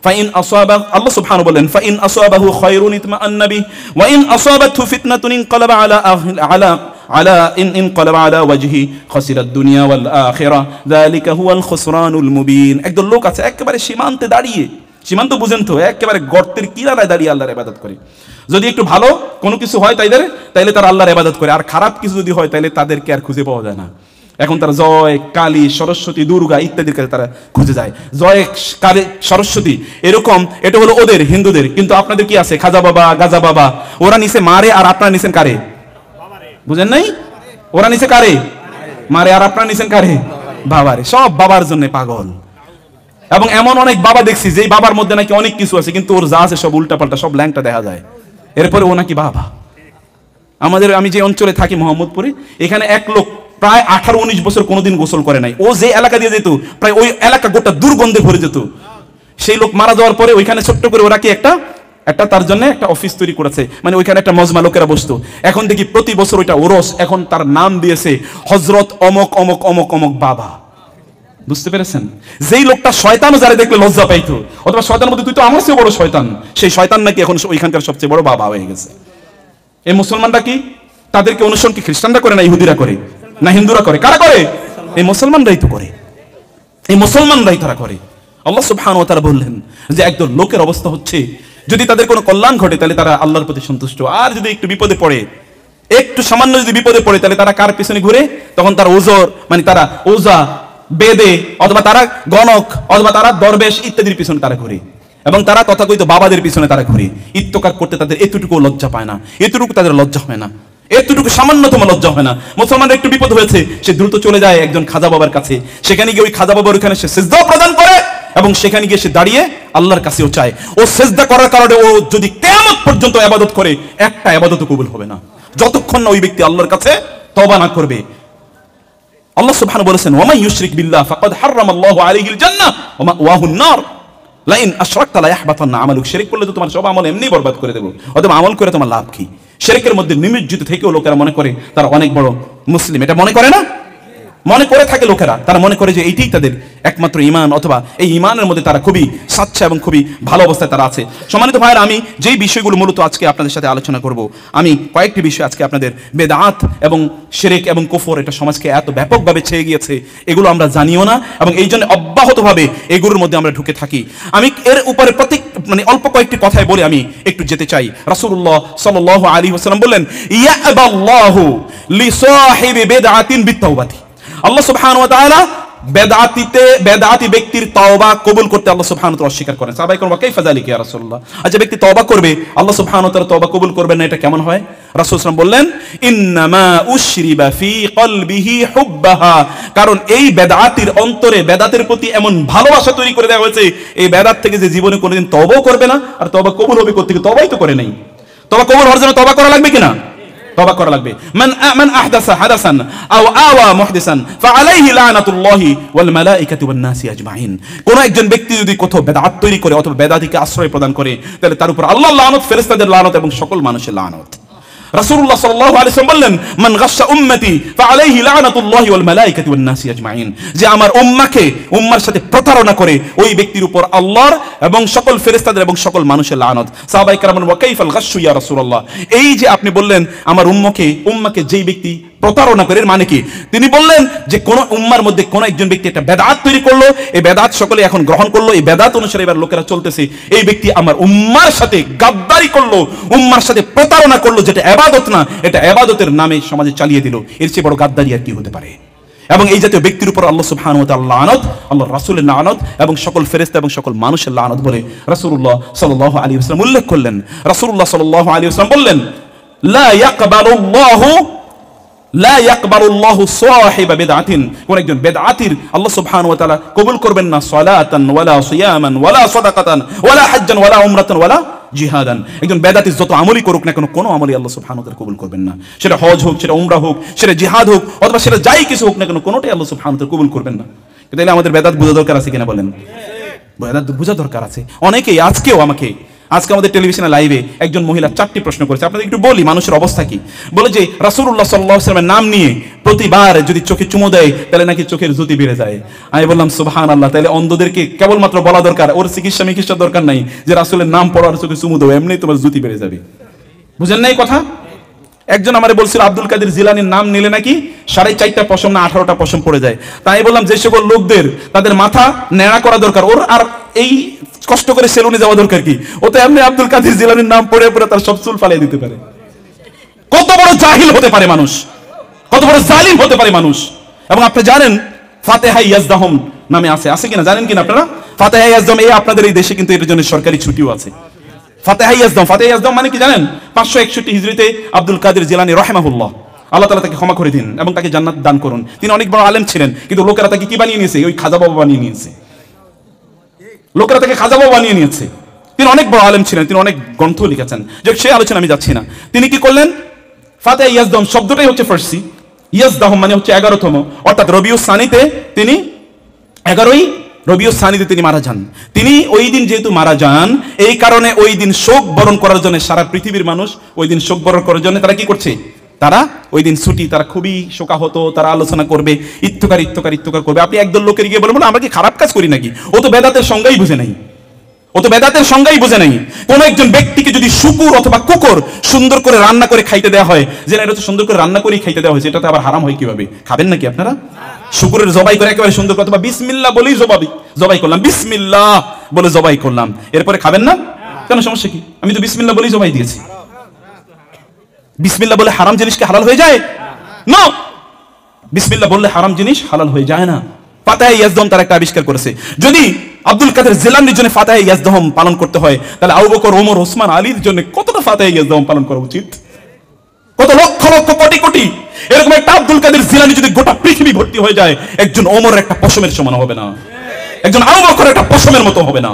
Speaker 1: ফাইন আসাবা, আল্লাহ সুবহানাহু বলেন ফাইন আসাবাহু খায়রুন ইতমাআন্না বিহি ওয়া ইন আসাবাতহু ফিতনাতুন ইনকালাবা আলা ইনকালাবা আলা ওয়াজহি খাসিরাদ দুনিয়া ওয়াল আখিরাহ যালিকা হুয়াল খুসরানুল মুবিন। একদল লোক আছে একেবারে সীমান্তে দাঁড়িয়ে, সীমান্ত বুঝেন তো, একেবারে গর্তের কিনারায় দাঁড়িয়ে আল্লাহর ইবাদত করে। যদি একটু ভালো কোনো কিছু হয় তাইলে তারা আল্লাহর ইবাদত করে, আর খারাপ কিছু যদি হয় তাইলে তাদেরকে আর খুঁজে পাওয়া যায় না। এখন তারা জয়, কালী, সরস্বতী, দুর্গা ইত্যাদির কাছে তারা খুঁজে যায়। জয়, কালী, সরস্বতী, এরকম এটা হলো ওদের, হিন্দুদের। কিন্তু আপনাদের কি আছে? খাজা বাবা, গাজা বাবা, ওরা নিচে মারে আর আপনারা নিছেন কারে? বুঝেন নাই? ওরা নিচে কারে? মারে আর আপনারা নিছেন কারে? বাবারে। সব বাবার জন্য পাগল। এবং এমন অনেক বাবা দেখছি যে বাবার মধ্যে নাকি অনেক কিছু আছে, কিন্তু ওর যা আছে সব উল্টাপাল্টা, সব ল্যাংটা দেখা যায়, এরপরে ও নাকি বাবা। আমি যে অঞ্চলে থাকি মোহাম্মদপুরে, এখানে এক লোক প্রায় 18-19 বছর কোনোদিন গোসল করে নাই। ও যে এলাকা দিয়ে যেত, প্রায় ওই এলাকা গোটা দুর্গন্ধে ভরে যেত। সেই লোক মারা যাওয়ার পরে ওইখানে ছোট্ট করে ওরা কি একটা তার জন্য একটা অফিস তৈরি করেছে, মানে ওইখানে একটা মজমা লোকেরা বসতো। এখন দেখি প্রতি বছর ওইটা ওরস, এখন তার নাম দিয়েছে হযরত অমক অমক অমক অমক বাবা। বুঝতে পেরেছেন? যেই লোকটা শয়তানও যারা দেখলে লজ্জা পাইতো, অথবা শয়তানের মধ্যে তুই তো আমার চেয়ে বড় শয়তান, সেই শয়তান নাকি এখন ওইখানকার সবচেয়ে বড় বাবা হয়ে গেছে। এই মুসলমানরা কি তাদেরকে অনুসরণ কি খ্রিস্টানরা করে, না ইহুদিরা করে, না হিন্দুরা করে? কারা করে? এই মুসলমানরাই তো করে, এই মুসলমানরাই তারা করে। আল্লাহ সুবহানাহু ওয়া তাআলা বললেন যে একদল লোকের অবস্থা হচ্ছে, যদি তাদের কোনো কল্যাণ ঘটে তাহলে তারা আল্লাহর প্রতি সন্তুষ্ট, আর যদি একটু বিপদে পড়ে, একটু সামান্য যদি বিপদে পড়ে, তাহলে তারা কার পিছনে ঘুরে? তখন তারা ওজর, মানে তারা ওজা, বেদে, অথবা তারা গণক, অথবা তারা দরবেশ ইত্যাদির পিছনে তারা ঘুরে, এবং তারা তথাকথিত বাবাদের পিছনে তারা ঘুরে। ইত্তকার করতে তাদের এতটুকু লজ্জা পায় না, এতটুকু তাদের লজ্জা হয় না। এতটুকু সামান্যতম লজ্জা হয় না? মুসলমানের একটু বিপদ হয়েছে, সে দ্রুত চলে যায় একজন খাজা বাবার কাছে, সেখানে গিয়ে ওই খাজা বাবার ওখানে সে সিজদা প্রদান করে এবং সেখানে গিয়ে সে দাঁড়িয়ে আল্লাহর কাছেও চায়। ও সিজদা করার কারণে ও যদি কিয়ামত পর্যন্ত ইবাদত করে, একটা ইবাদতও কবুল হবে না যতক্ষণ না ওই ব্যক্তি আল্লাহর কাছে তওবা না করবে। আল্লাহ সুবহানাহু বলেছেন, ওয়া মান ইউশরিক বিল্লাহ ফাকাদ হারামাল্লাহু আলাইহিল জান্নাহ ওয়া মাওয়াহুন নার লা ইন আশরাকতা লা ইয়াহবাতান্না আমালুক। শিরক করলে তো তোমার সব আমল এমনি বরবাদ করে দেব, অথবা আমল করে তোমার লাভ কি? শিরকের মধ্যে নিমজ্জিত থেকেও লোকেরা মনে করে তারা অনেক বড় মুসলিম, এটা মনে করে না? মনে করে থাকে লোকেরা, তারা মনে করে যে এইটাই তাদের একমাত্র ঈমান, অথবা এই ঈমানের মধ্যে তারা খুবই স্বচ্ছ এবং খুবই ভালো অবস্থায় তারা আছে। সম্মানিত ভাইরা, আমি যেই বিষয়গুলো মূলত আজকে আপনাদের সাথে আলোচনা করব, আমি কয়েকটি বিষয় আজকে আপনাদের, বেদাত এবং শিরক এবং কুফর, এটা সমাজকে এত ব্যাপকভাবে ছেয়ে গিয়েছে, এগুলো আমরা জানিও না এবং এই জন্য অব্যাহতভাবে এগুলোর মধ্যে আমরা ঢুকে থাকি। আমি এর উপরে অল্প কয়েকটি কথায় বলে আমি একটু যেতে চাই। রাসূলুল্লাহ সাল্লাল্লাহু আলাইহি ওয়াসাল্লাম বললেন, ইয়াবাল্লাহু লিসাহিবি বিদআতিন বিত্তাওবাতি। আল্লাহ সুবহানাহু ওয়া তাআলা বেদাতি ব্যক্তির তওবা কবুল করতে আল্লাহ সুবহানাহু ওয়া তাআলা অস্বীকার করেন। সাহাবায়ে কেরাম, কাইফা যালিকা ইয়া রাসূলুল্লাহ? আচ্ছা, ব্যক্তি তওবা করবে, আল্লাহ সুবহানাহু ওয়া তাআলা তওবা কবুল করবেন না, এটা কেমন হয়? রাসূল সাল্লাল্লাহু আলাইহি ওয়াসাল্লাম বললেন, ইন্নামা উশরিবা ফি কলবিহি হুব্বাহা। কারণ এই বেদাতির অন্তরে বেদাতের প্রতি এমন ভালোবাসা তৈরি করে দেওয়া হয়েছে, এই বেদাত থেকে যে জীবনে কোনোদিন তওবাও করবে না, আর তওবা কবুল হবে কোত্থেকে? তওবাই তো করে নাই। তওবা কবুল হওয়ার জন্য তওবা করা লাগবে কিনা? তওবা করা লাগবে। মান আহদাসা হাদাসান আও আওয়া মুহদিসান ফাআলাইহি লানাতুল্লাহি ওয়াল মালাইকাতি ওয়ান নাসি আজমাইন। কোন একজন ব্যক্তি যদি কোথাও বেদাত তৈরি করে অথবা বেদাতিকে আশ্রয় প্রদান করে, তাহলে তার উপর আল্লাহর লানত, ফেরেশতাদের লানত এবং সকল মানুষের লানত। রাসূলুল্লাহ সাল্লাল্লাহু আলাইহি ওয়াসাল্লাম বললেন, মান গাশশা উম্মতি ফাআলাইহি লানাতুল্লাহি ওয়াল মালাইকাতি ওয়ান নাসি আজমাইন। যে আমার উম্মার সাথে প্রতারণা করে, ওই ব্যক্তির উপর আল্লাহর এবং সকল ফেরেশতাদের এবং সকল মানুষের লানত। সাহাবায়ে কেরাম বলেন, ওয়া কাইফাল গাশশু ইয়া রাসূলুল্লাহ? এই যে আপনি বললেন আমার উম্মাকে যেই ব্যক্তি প্রতারণা করে, এর মানে কি? তিনি বললেন যে কোন উম্মার মধ্যে কোন একজন ব্যক্তি একটা বেদাত তৈরি করলো, এই বেদাত সকলে এখন গ্রহণ করলো, এই বেদাত অনুসারে এবার লোকেরা চলতেছে, এই ব্যক্তি আমার উম্মার সাথে গাদ্দারি করলো, উম্মার সাথে প্রতারণা করলো, যেটা ইবাদত না, এটা ইবাদতের নামে সমাজে চালিয়ে দিল। এর চেয়ে বড় গাদ্দারি আর কি হতে পারে? এবং এই জাতীয় ব্যক্তির উপর আল্লাহ সুবহানাহু ওয়া তাআলা লানত, আল্লাহর রাসূলের লানত এবং সকল ফেরেশতা এবং সকল মানুষের লানত বলে রাসূলুল্লাহ সাল্লাল্লাহু আলাইহি ওয়াসাল্লাম উল্লেখ করলেন। রাসূলুল্লাহ সাল্লাল্লাহু আলাইহি ওয়াসাল্লাম বললেন, লা ইয়াকবালুল্লাহু সাহিবা বিদআতিন। কোন একজন বেদআতির আল্লাহ সুবহানাহু ওয়া তাআলা কবুল করবেন না সালাতান ওয়ালা সিয়ামান ওয়ালা সাদাকাতান ওয়ালা হজ্জান ওয়ালা উমরাতান ওয়ালা জিহাদান। একজন বেদাতি যত আমলই করুক না কেন, কোনো আমলই আল্লাহ সুবহানাহু ওয়া তাআলা কবুল করবেন না। সেটা হজ হোক, সেটা উমরা হোক, সেটা জিহাদ হোক, অথবা সেটা যাই কিছু হোক না কেন, কোনোটাই আল্লাহ সুবহানাহু ওয়া তাআলা কবুল করবেন না। তাহলে আমাদের বেদাত বোঝা দরকার আছে কিনা বলেন? বেদাত বোঝা দরকার আছে। অনেকেই আজকে আমাদের টেলিভিশনে লাইভে একজন মহিলা 4টি প্রশ্ন করেছে। আপনাদের একটু বলি মানুষের অবস্থা কি। বলে যে রাসূলুল্লাহ সাল্লাল্লাহু আলাইহি ওয়াসাল্লামের নাম নিয়ে প্রতিবার যদি চোখে চুমো দেয়, তাহলে নাকি চোখের জ্যোতি বেড়ে যায়। আমি বললাম সুবহানাল্লাহ, তাহলে অন্ধদেরকে কেবলমাত্র বলা দরকার, ওর চিকিৎসা দরকার নাই যে রাসূলের নাম পড়ার চোখে চুমো দেও, এমনি তোমার জ্যোতি বেড়ে যাবে। বুঝেন নাই কথা? একজন আমারে বলছিল আব্দুল কাদের জিলানীর নাম নিলে নাকি 4.5টা পশম না 18টা পশম পড়ে যায়। তাই বললাম যে সকল লোকদের তাদের মাথা নেড়া করা দরকার, ওর আর এই কষ্ট করে সেলুনে যাওয়া দরকার কি? ও তো এমনি আব্দুল কাদের জিলানীর নাম পড়ে পড়ে তার সব চুল ফালিয়ে দিতে পারে। কত বড় জাহিল হতে পারে মানুষ, কত বড় জালিম হতে পারে মানুষ। এবং আপনি জানেন ফাতেহা ইয়াজদাহম নামে আছে কিনা জানেন কিনা আপনারা? ফাতেহা ইয়াজদাহম এই আপনাদের এই দেশে কিন্তু এর জন্য সরকারি ছুটিও আছে। ফাতেহা ইয়াজদাহম মানে কি জানেন? 561 হিজরিতে আব্দুল কাদের জিলানী রাহিমাহুল্লাহ, আল্লাহ তাআলা তাকে ক্ষমা করে দিন এবং তাকে জান্নাত দান করুন। তিনি অনেক বড় আলেম ছিলেন, কিন্তু লোকেরা তাকে কি বানিয়ে নিয়েছে? ওই খাজা বাবা বানিয়ে নিয়েছে। লোকেরা তাকে খাজা বাবা বানিয়ে নিয়েছে। তিনি অনেক বড় আলেম ছিলেন, তিনি অনেক গ্রন্থ লিখেছেন, যে সেই আলোচনা আমি যাচ্ছি না। তিনি কি করলেন? ফাতেহা ইয়াজদাহম শব্দটাই হচ্ছে ফার্সি, ইয়াজদাহম মানে হচ্ছে 11তম, অর্থাৎ রবিউস সানিতে তিনি 11ই রবিউস সানিতে তিনি মারা যান। তিনি ওই দিন যেহেতু মারা যান, এই কারণে ওই দিন শোক বরণ করার জন্য সারা পৃথিবীর মানুষ ওই দিন শোক বরণ করার জন্য তারা কি করছে? তারা ওই দিন ছুটি, তারা খুবই শোকাহত, তারা আলোচনা করবে, ইত্তকার করবে। আপনি একদল লোকের গিয়ে বলবেন আমরা কি খারাপ কাজ করি নাকি? ও তো বেদাতের সংজ্ঞাই বুঝে নাই। কোন একজন ব্যক্তিকে যদি শুকুর অথবা কুকুর সুন্দর করে রান্না করে খাইতে দেওয়া হয়, যে এটা তো সুন্দর করে রান্না করেই খাইতে দেওয়া হয়েছে, এটা তো আবার হারাম হয় কিভাবে? খাবেন নাকি আপনারা? শুকুরের জবাই করে একেবারে সুন্দর করে, অথবা বিসমিল্লাহ বলেই জবাই করলাম, বিসমিল্লাহ বলে জবাই করলাম, এরপরে খাবেন না কেন? সমস্যা কি? আমি তো বিসমিল্লাহ বলেই জবাই দিয়েছি। বিসমিল্লাহ বলে হারাম জিনিস কি হালাল হয়ে যায়? না, বিসমিল্লাহ বললে হারাম জিনিস হালাল হয়ে যায় না। ফাতেহা ইয়াজদাহম তার একটা আবিষ্কার করেছে। যদি আব্দুল কাদের জিলানীর জন্য ফাতেহা ইয়াজদাহম পালন করতে হয়, তাহলে আবু বকর, ওমর, ওসমান, আলীর জন্য কতটা ফাতেহা ইয়াজদাহম পালন করা উচিত? কত লক্ষ লক্ষ কোটি কোটি এরকম একটা আব্দুল কাদের জিলানী যদি গোটা পৃথিবী ভর্তি হয়ে যায়, একজন ওমরের একটা পশমের সমান হবে না, একজন আবু বকরের একটা পশমের মতো হবে না।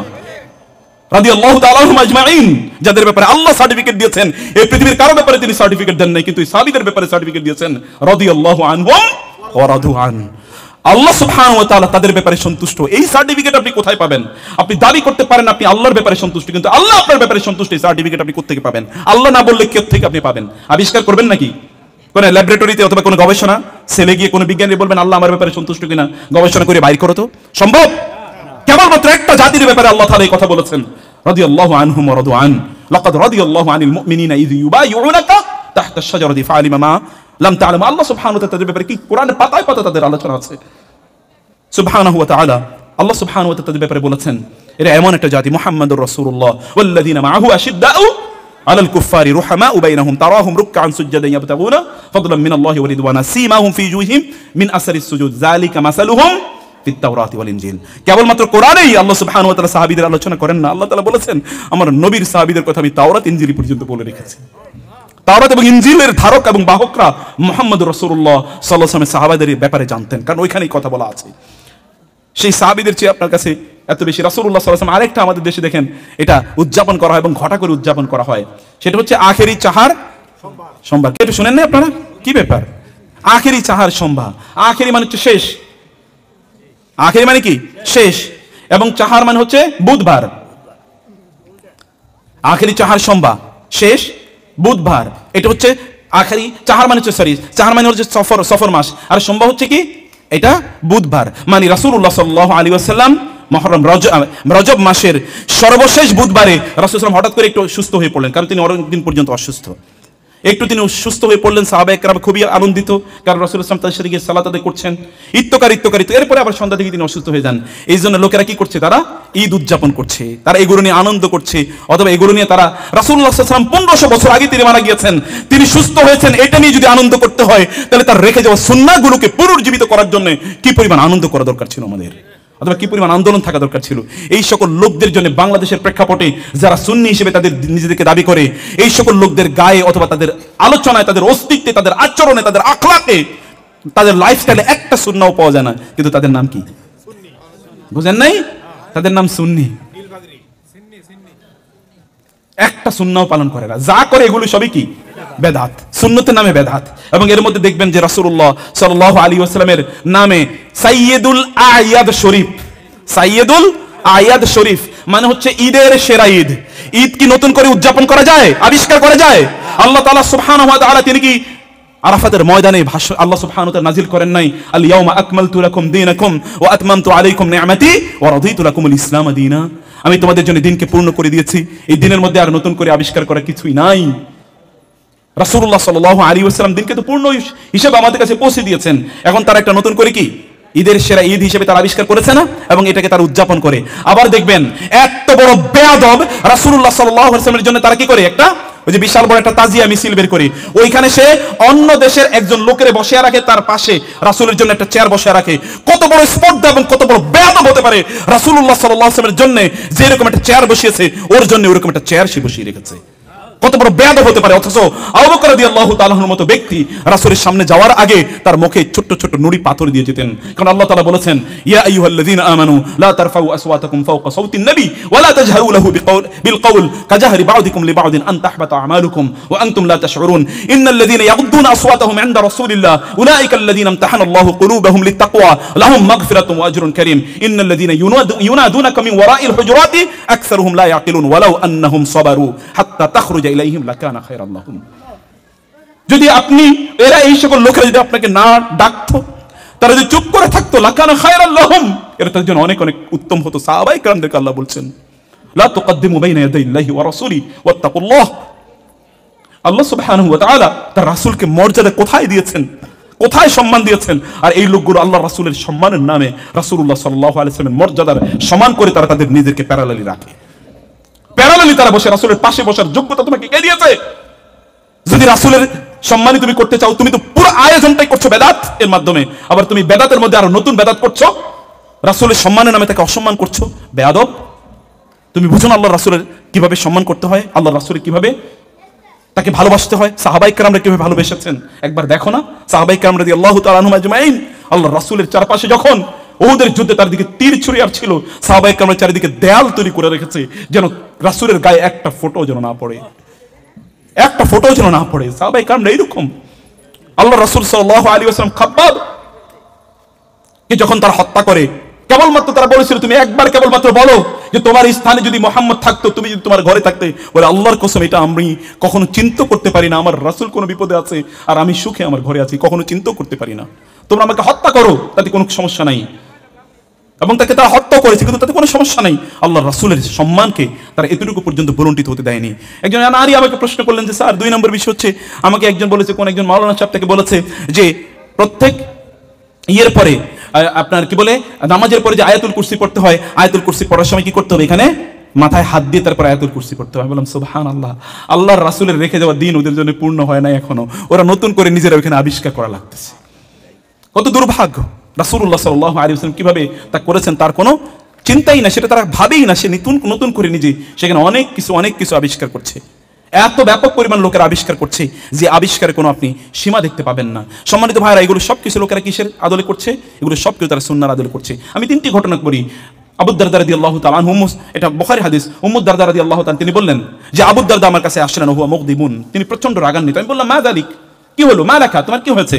Speaker 1: রাদিয়াল্লাহু তাআলা আনহুম আজমাইন, যাদের ব্যাপারে আল্লাহ সার্টিফিকেট দিয়েছেন, এই পৃথিবীর কারো ব্যাপারে তিনি সার্টিফিকেট দেন নাই, কিন্তু এই সাহাবীদের ব্যাপারে সার্টিফিকেট দিয়েছেন। রাদিয়াল্লাহু আনহুম ওয়া রাদু আন। আল্লাহ সুবহানাহু ওয়া তাআলা তাদের ব্যাপারে সন্তুষ্ট। এই সার্টিফিকেট আপনি কোথায় পাবেন? আপনি দাবি করতে পারেন আপনি আল্লাহর ব্যাপারে সন্তুষ্ট, কিন্তু আল্লাহ আপনার ব্যাপারে সন্তুষ্ট, এই সার্টিফিকেট আপনি কোত্থেকে পাবেন? আল্লাহ না বললে কোথা থেকে আপনি পাবেন? আবিষ্কার করবেন নাকি কোন ল্যাবরেটরিতে অথবা কোনো গবেষণা সেলে গিয়ে কোনো বিজ্ঞানী বলবেন আল্লাহ আমার ব্যাপারে সন্তুষ্ট কিনা গবেষণা করে বাইর করো তো? সম্ভব? কেবলমাত্র একটা জাতির ব্যাপারে আল্লাহ তাআলা এই কথা বলেছেন, রাদিয়াল্লাহু আনহুম ওয়া রাদু আন। লাকাদ রাদিয়াল্লাহু আনিল মুমিনিনা ইয ইউবাইউনাকা তাহতা আশ-শাজারাতি ফাআলিমা মা লাম তা'লাম। আল্লাহ সুবহানাহু ওয়া তাআলা তাদের ব্যাপারে কি কোরআনের পাতায় পাতায় তাদের আলোচনা আছে। সুবহানাহু ওয়া তাআলা আল্লাহ সুবহানাহু ওয়া তাআলা তাদের ব্যাপারে বলেছেন এরা এমন একটা জাতি, মুহাম্মাদুর রাসূলুল্লাহ ওয়াল্লাযীনা মাআহু আশিদ্দাউ আলাল কুফফারি রুহামাউ বাইনাহুম তারাহুম রুকআন সুজদান ইয়াবতাগুনা ফাদলাম মিনাল্লাহি ওয়া রিদওয়ানা সীমাহুম ফি উজুহিহিম মিন আসরিস সুজুদ যালিকা মাসালুহুম ফিত তাওরাতি ওয়াল ইনজিল। কেবলমাত্র কোরআনেই আল্লাহ সুবহানাহু ওয়া তাআলা সাহাবীদের আলোচনা করেন না, আল্লাহ তাআলা বলেছেন আমার নবীর সাহাবীদের কথা আমি তাওরাত ইনজিল পর্যন্ত বলে রেখেছি। তাওরাত এবং ইনজিলের ধারক এবং বাহকরা মুহাম্মদুর রাসূলুল্লাহ সাল্লাল্লাহু আলাইহি ওয়াসাল্লামের সাহাবাদের ব্যাপারে জানতেন, কারণ ওইখানেই কথা বলা আছে। সেই সাহাবীদের চেয়ে আপনার কাছে এত বেশি রাসূলুল্লাহ সাল্লাল্লাহু আলাইহি ওয়াসাল্লাম আরেকটা আমাদের দেশে দেখেন এটা উদযাপন করা হয় এবং ঘটা করে উদযাপন করা হয়, সেটা হচ্ছে আখেরি চাহার সোমবার। একটু শুনেন না আপনারা কি ব্যাপার? আখেরি চাহার সোমবার, আখেরি মানে হচ্ছে শেষ, আখেরি মানে কি শেষ, এবং চাহার মানে হচ্ছে বুধবার। আখেরি চাহার সোমবার, শেষ বুধবার, এটা হচ্ছে আখেরি চাহার মানে হচ্ছে চাহার মানে হচ্ছে সফর মাস, আর সোমবার হচ্ছে কি এটা বুধবার। মানে রাসূলুল্লাহ সাল্লাল্লাহু আলাইহি ওয়াসাল্লাম মুহররম রজব মাসের সর্বশেষ বুধবারে রাসূল সাল্লাল্লাহু আলাইহি ওয়াসাল্লাম হঠাৎ করে একটু সুস্থ হয়ে পড়লেন, কারণ তিনি অনেক দিন পর্যন্ত অসুস্থ। একটু তিনি সুস্থ হয়ে পড়লেন, সাহাবায়ে কেরাম খুবই আনন্দিত, কারণ রাসূল সাল্লাল্লাহু আলাইহি ওয়াসাল্লাম তাদের সাথে গিয়ে সালাত আদায় করছেন, ইত্তকার এরপরে আবার সন্ধ্যা থেকে তিনি অসুস্থ হয়ে যান। এই জন্য লোকেরা কি করছে? তারা ঈদ উদযাপন করছে, তারা এগুলো নিয়ে আনন্দ করছে, অথবা এগুলো নিয়ে তারা রাসূলুল্লাহ সাল্লাল্লাহু আলাইহি ওয়াসাল্লাম 1500 বছর আগে তিনি মারা গিয়েছেন, তিনি সুস্থ হয়েছেন, এটা নিয়ে যদি আনন্দ করতে হয় তাহলে তার রেখে যাওয়া সুন্নাহগুলোকে পুনরুজ্জীবিত করার জন্য কি পরিমাণ আনন্দ করা দরকার ছিল আমাদের, অথবা কি পরিমাণ আন্দোলন থাকা দরকার ছিল। এই সকল লোকদের জন্য বাংলাদেশের প্রেক্ষাপটে যারা সুন্নি হিসেবে তাদের নিজেদেরকে দাবি করে, এই সকল লোকদের গায়ে অথবা তাদের আলোচনায়, তাদের অস্তিত্বে, তাদের আচরণে, তাদের আখলাকে, তাদের লাইফস্টাইলে একটা সুন্নাও পাওয়া যায় না, কিন্তু তাদের নাম কি? বুঝেন নাই? তাদের নাম সুন্নি। একটা সুন্নাও পালন করে না, যা করে এগুলো সবই কি বেদাত, সুন্নতের নামে বেদাত। এবং এর মধ্যে দেখবেন যে রাসূলুল্লাহ সাল্লাল্লাহু আলাইহি ওয়াসাল্লামের নামে সাইয়্যিদুল আয়াদ শরীফ, সাইয়্যিদুল আয়াদ শরীফ মানে হচ্ছে ঈদের সেরা ঈদ। ঈদ কি নতুন করে উদযাপন করা যায়, আবিষ্কার করা যায়? আল্লাহ তাআলা সুবহানাহু ওয়া তাআলা তিনি কি আরাফাতের ময়দানে ভাষণ আল্লাহ সুবহানাহু ওয়া তাআলা নাজিল করেন নাই, আল ইয়াউমা আকমালতু লাকুম দীনাকুম ওয়া আতমামতু আলাইকুম নি'মাতি ওয়া রাদিতু লাকুমুল ইসলাম দীনা। আমি তোমাদের জন্য দিনকে পূর্ণ করে দিয়েছি, এই দিনের মধ্যে আর নতুন করে আবিষ্কার করা কিছুই নাই। রাসূলুল্লাহ সাল্লাল্লাহু আলাইহি ওয়াসাল্লাম দিনকে তো পূর্ণ হিসেবে আমাদের কাছে পৌঁছে দিয়েছেন, এখন তারা একটা নতুন করে কি ঈদের সেরা ঈদ হিসেবে তারা আবিষ্কার করেছে না, এবং এটাকে তারা উদযাপন করে। আবার দেখবেন এত বড় বেয়াদব রাসূলুল্লাহ সাল্লাল্লাহু আলাইহি ওয়াসাল্লামের জন্য তারা কি করে, একটা ওই যে বিশাল বড় একটা তাজিয়া মিছিল বের করে, ওইখানে সে অন্য দেশের একজন লোকের বসিয়ে রাখে, তার পাশে রাসূলের জন্য একটা চেয়ার বসিয়ে রাখে। কত বড় স্পর্ধা এবং কত বড় বেয়াদব হতে পারে রাসূলুল্লাহ সাল্লাল্লাহু আলাইহি ওয়াসাল্লামের জন্য যে এরকম একটা চেয়ার বসিয়েছে, ওর জন্য ওরকম একটা চেয়ার সে বসিয়ে রেখেছে। কত বড় বেয়াদব হতে পারে। অথচ আবু বকর রাদিয়াল্লাহু তাআলা আনহুর মতো ব্যক্তি রাসূলের সামনে যাওয়ার আগে তার মুখে ছোট ছোট নুড়ি পাথর দিয়ে যেতেন, কারণ আল্লাহ তাআলা বলেছেন ইয়া আইয়ুহাল্লাযীনা আমানু লা তারফাউ আসওয়াতাকুম ফাওকা সাওতিন নবী ওয়া লা তাজহারু লাহু বিল কওল কাজাহরি বা'দিকুম লিবা'দিন আন তাহবাতা আমালুকুম ওয়া আনতুম লা তাশউরুন ইন্নাল্লাযীনা ইয়াগুদ্দুনা আসওয়াতাহুম 'ইনদা রাসূলিল্লাহ উলাইকাল্লাযীনা ইমতাহানা আল্লাহু কুলুবাহুম লিত্তাকওয়া লাহুম মাগফিরাতুন ওয়া আজরুন কারীম ইন্নাল্লাযীনা ইউনাদুনাকা মিন ওয়ারাইল হুজুরাতি আকসারুহুম লা ইয়াকিলুন ওয়ালাউ আন্নাহুম সাবারু হাত্তা তাখরুজা ইলাইহিম লাকানা খায়রান লাহুম। যদি আপনি এরা এই সকল লোকেরা যদি আপনাকে না ডাকতো, তারা যদি চুপ করে থাকতো, লাকানা খায়রান লাহুম, এটা তাদের জন্য অনেক অনেক উত্তম হতো। সাহাবায়ে কেরামদেরকে আল্লাহ বলছেন লা তুকদ্দিমু বাইনা ইয়াদাইল্লাহি ওয়া রাসূলি ওয়াত্তাকুল্লাহ। আল্লাহ সুবহানাহু ওয়া তাআলা তার রাসূলকে মর্যাদা কোথায় দিয়েছেন, কোথায় সম্মান দিয়েছেন, আর এই লোকগুলো আল্লাহ রাসূলের সম্মানের নামে রাসূলুল্লাহ সাল্লাল্লাহু আলাইহি ওয়াসাল্লামের মর্যাদার সমান করে তারা তাদের নিজেদেরকে প্যারালালি রাখে। প্যারালালি তারা বসে, রাসূলের পাশে বসার যোগ্যতা তোমাকে কে দিয়েছে? যদি রাসূলের সম্মানী তুমি করতে চাও, তুমি তো পুরো আয়োজনটাই করছো বেদাত এর মাধ্যমে, আবার তুমি বেদাতের মধ্যে আরো নতুন বেদাত করছো, রাসূলের সম্মানের নামে তাকে অসম্মান করছো। বেয়াদব, তুমি বুঝো না আল্লাহ রাসূলের কিভাবে সম্মান করতে হয়, আল্লাহ রাসূলের কিভাবে তাকে ভালোবাসতে হয়। সাহাবায়ে কেরামরা কিভাবে ভালোবেসেছেন একবার দেখো না। সাহাবায়ে কেরাম রাদিয়াল্লাহু তাআলা আনহুম আজমাইন আল্লাহর রাসূলের চারপাশে যখন উহুদের যুদ্ধে তার দিকে তীর ছুরি আর ছিল, সাহাবায়ে কেরাম চারিদিকে দেয়াল তৈরি করে রেখেছে যেন রাসূলের গায়ে একটা ফোঁটাও যেন না পড়ে, একটা ফোঁটাও যেন না পড়ে। সাহাবায়ে কেরামরা এইরকম। আল্লাহ রাসূল সাল্লাল্লাহু আলাইহি ওয়াসাল্লাম খাব্বাব কে যখন তারা হত্যা করে, কেবলমাত্র তারা বলেছিল তুমি একবার কেবলমাত্র বলো যে তোমার স্থানে যদি মুহাম্মদ থাকতো, তুমি যদি তোমার ঘরে থাকতে, বলে আল্লাহর কসম এটা আমি কখনো চিন্তা করতে পারি না, আমার রাসূল কোনো বিপদে আছে আর আমি সুখে আমার ঘরে আছি, কখনো চিন্তা করতে পারি না। তোমরা আমাকে হত্যা করো, তাতে কোনো সমস্যা নাই। এবং তাকে তারা হত্যা করেছে, কিন্তু তাতে কোনো সমস্যা নাই। আল্লাহর রাসূলের সম্মানকে তারা এতটুকু পর্যন্ত বলন্টিত হতে দেয়নি। একজন নারী আমাকে প্রশ্ন করলেন যে স্যার 2 নম্বর বিষয় হচ্ছে, আমাকে একজন বলেছে, কোন একজন মাওলানা সাহেব তাকে বলেছে যে প্রত্যেক ইয়ের পরে আপনার কি বলে নামাজের পরে যে আয়াতুল কুরসি পড়তে হয়, আয়াতুল কুরসি পড়ার সময় কি করতে হবে, এখানে মাথায় হাত দিয়ে তারপর আয়াতুল কুরসি পড়তে হয়। বললাম সুবহানাল্লাহ, আল্লাহর রাসূলের রেখে যাওয়া দিন ওদের জন্য পূর্ণ হয় না এখনো, ওরা নতুন করে নিজেরা ওখানে আবিষ্কার করা লাগতেছে। কত দুর্ভাগ্য। রাসূলুল্লাহ সাল্লাল্লাহু আলাইহি ওয়াসাল্লাম কিভাবে তা করেছেন তার কোনো চিন্তাই না, সেটা তারা ভাবেই না। সে নতুন করে নিজে সেখানে অনেক কিছু আবিষ্কার করছে। এত ব্যাপক পরিমাণ লোকের আবিষ্কার করছে যে আবিষ্কারে কোনো আপনি সীমা দেখতে পাবেন না। সম্মানিত ভাইরা, এগুলো সব কিছু লোকেরা কিসের আদলে করছে? এগুলো সব কিছু তারা সুন্নাহর আদলে করছে। আমি 3টি ঘটনা বলি। আবু দারদা রাদিয়াল্লাহু তাআলা আনহু, এটা বুখারী হাদিস, উম্মু দারদা রাদিয়াল্লাহু তাআলা তিনি বললেন যে আবু দারদা আমার কাছে আসলেন, হুয়া মুগদিবুন, তিনি প্রচন্ড রাগান্বিত। আমি বললাম মা যালিক, কি হলো, মা লেখা, তোমার কি হয়েছে,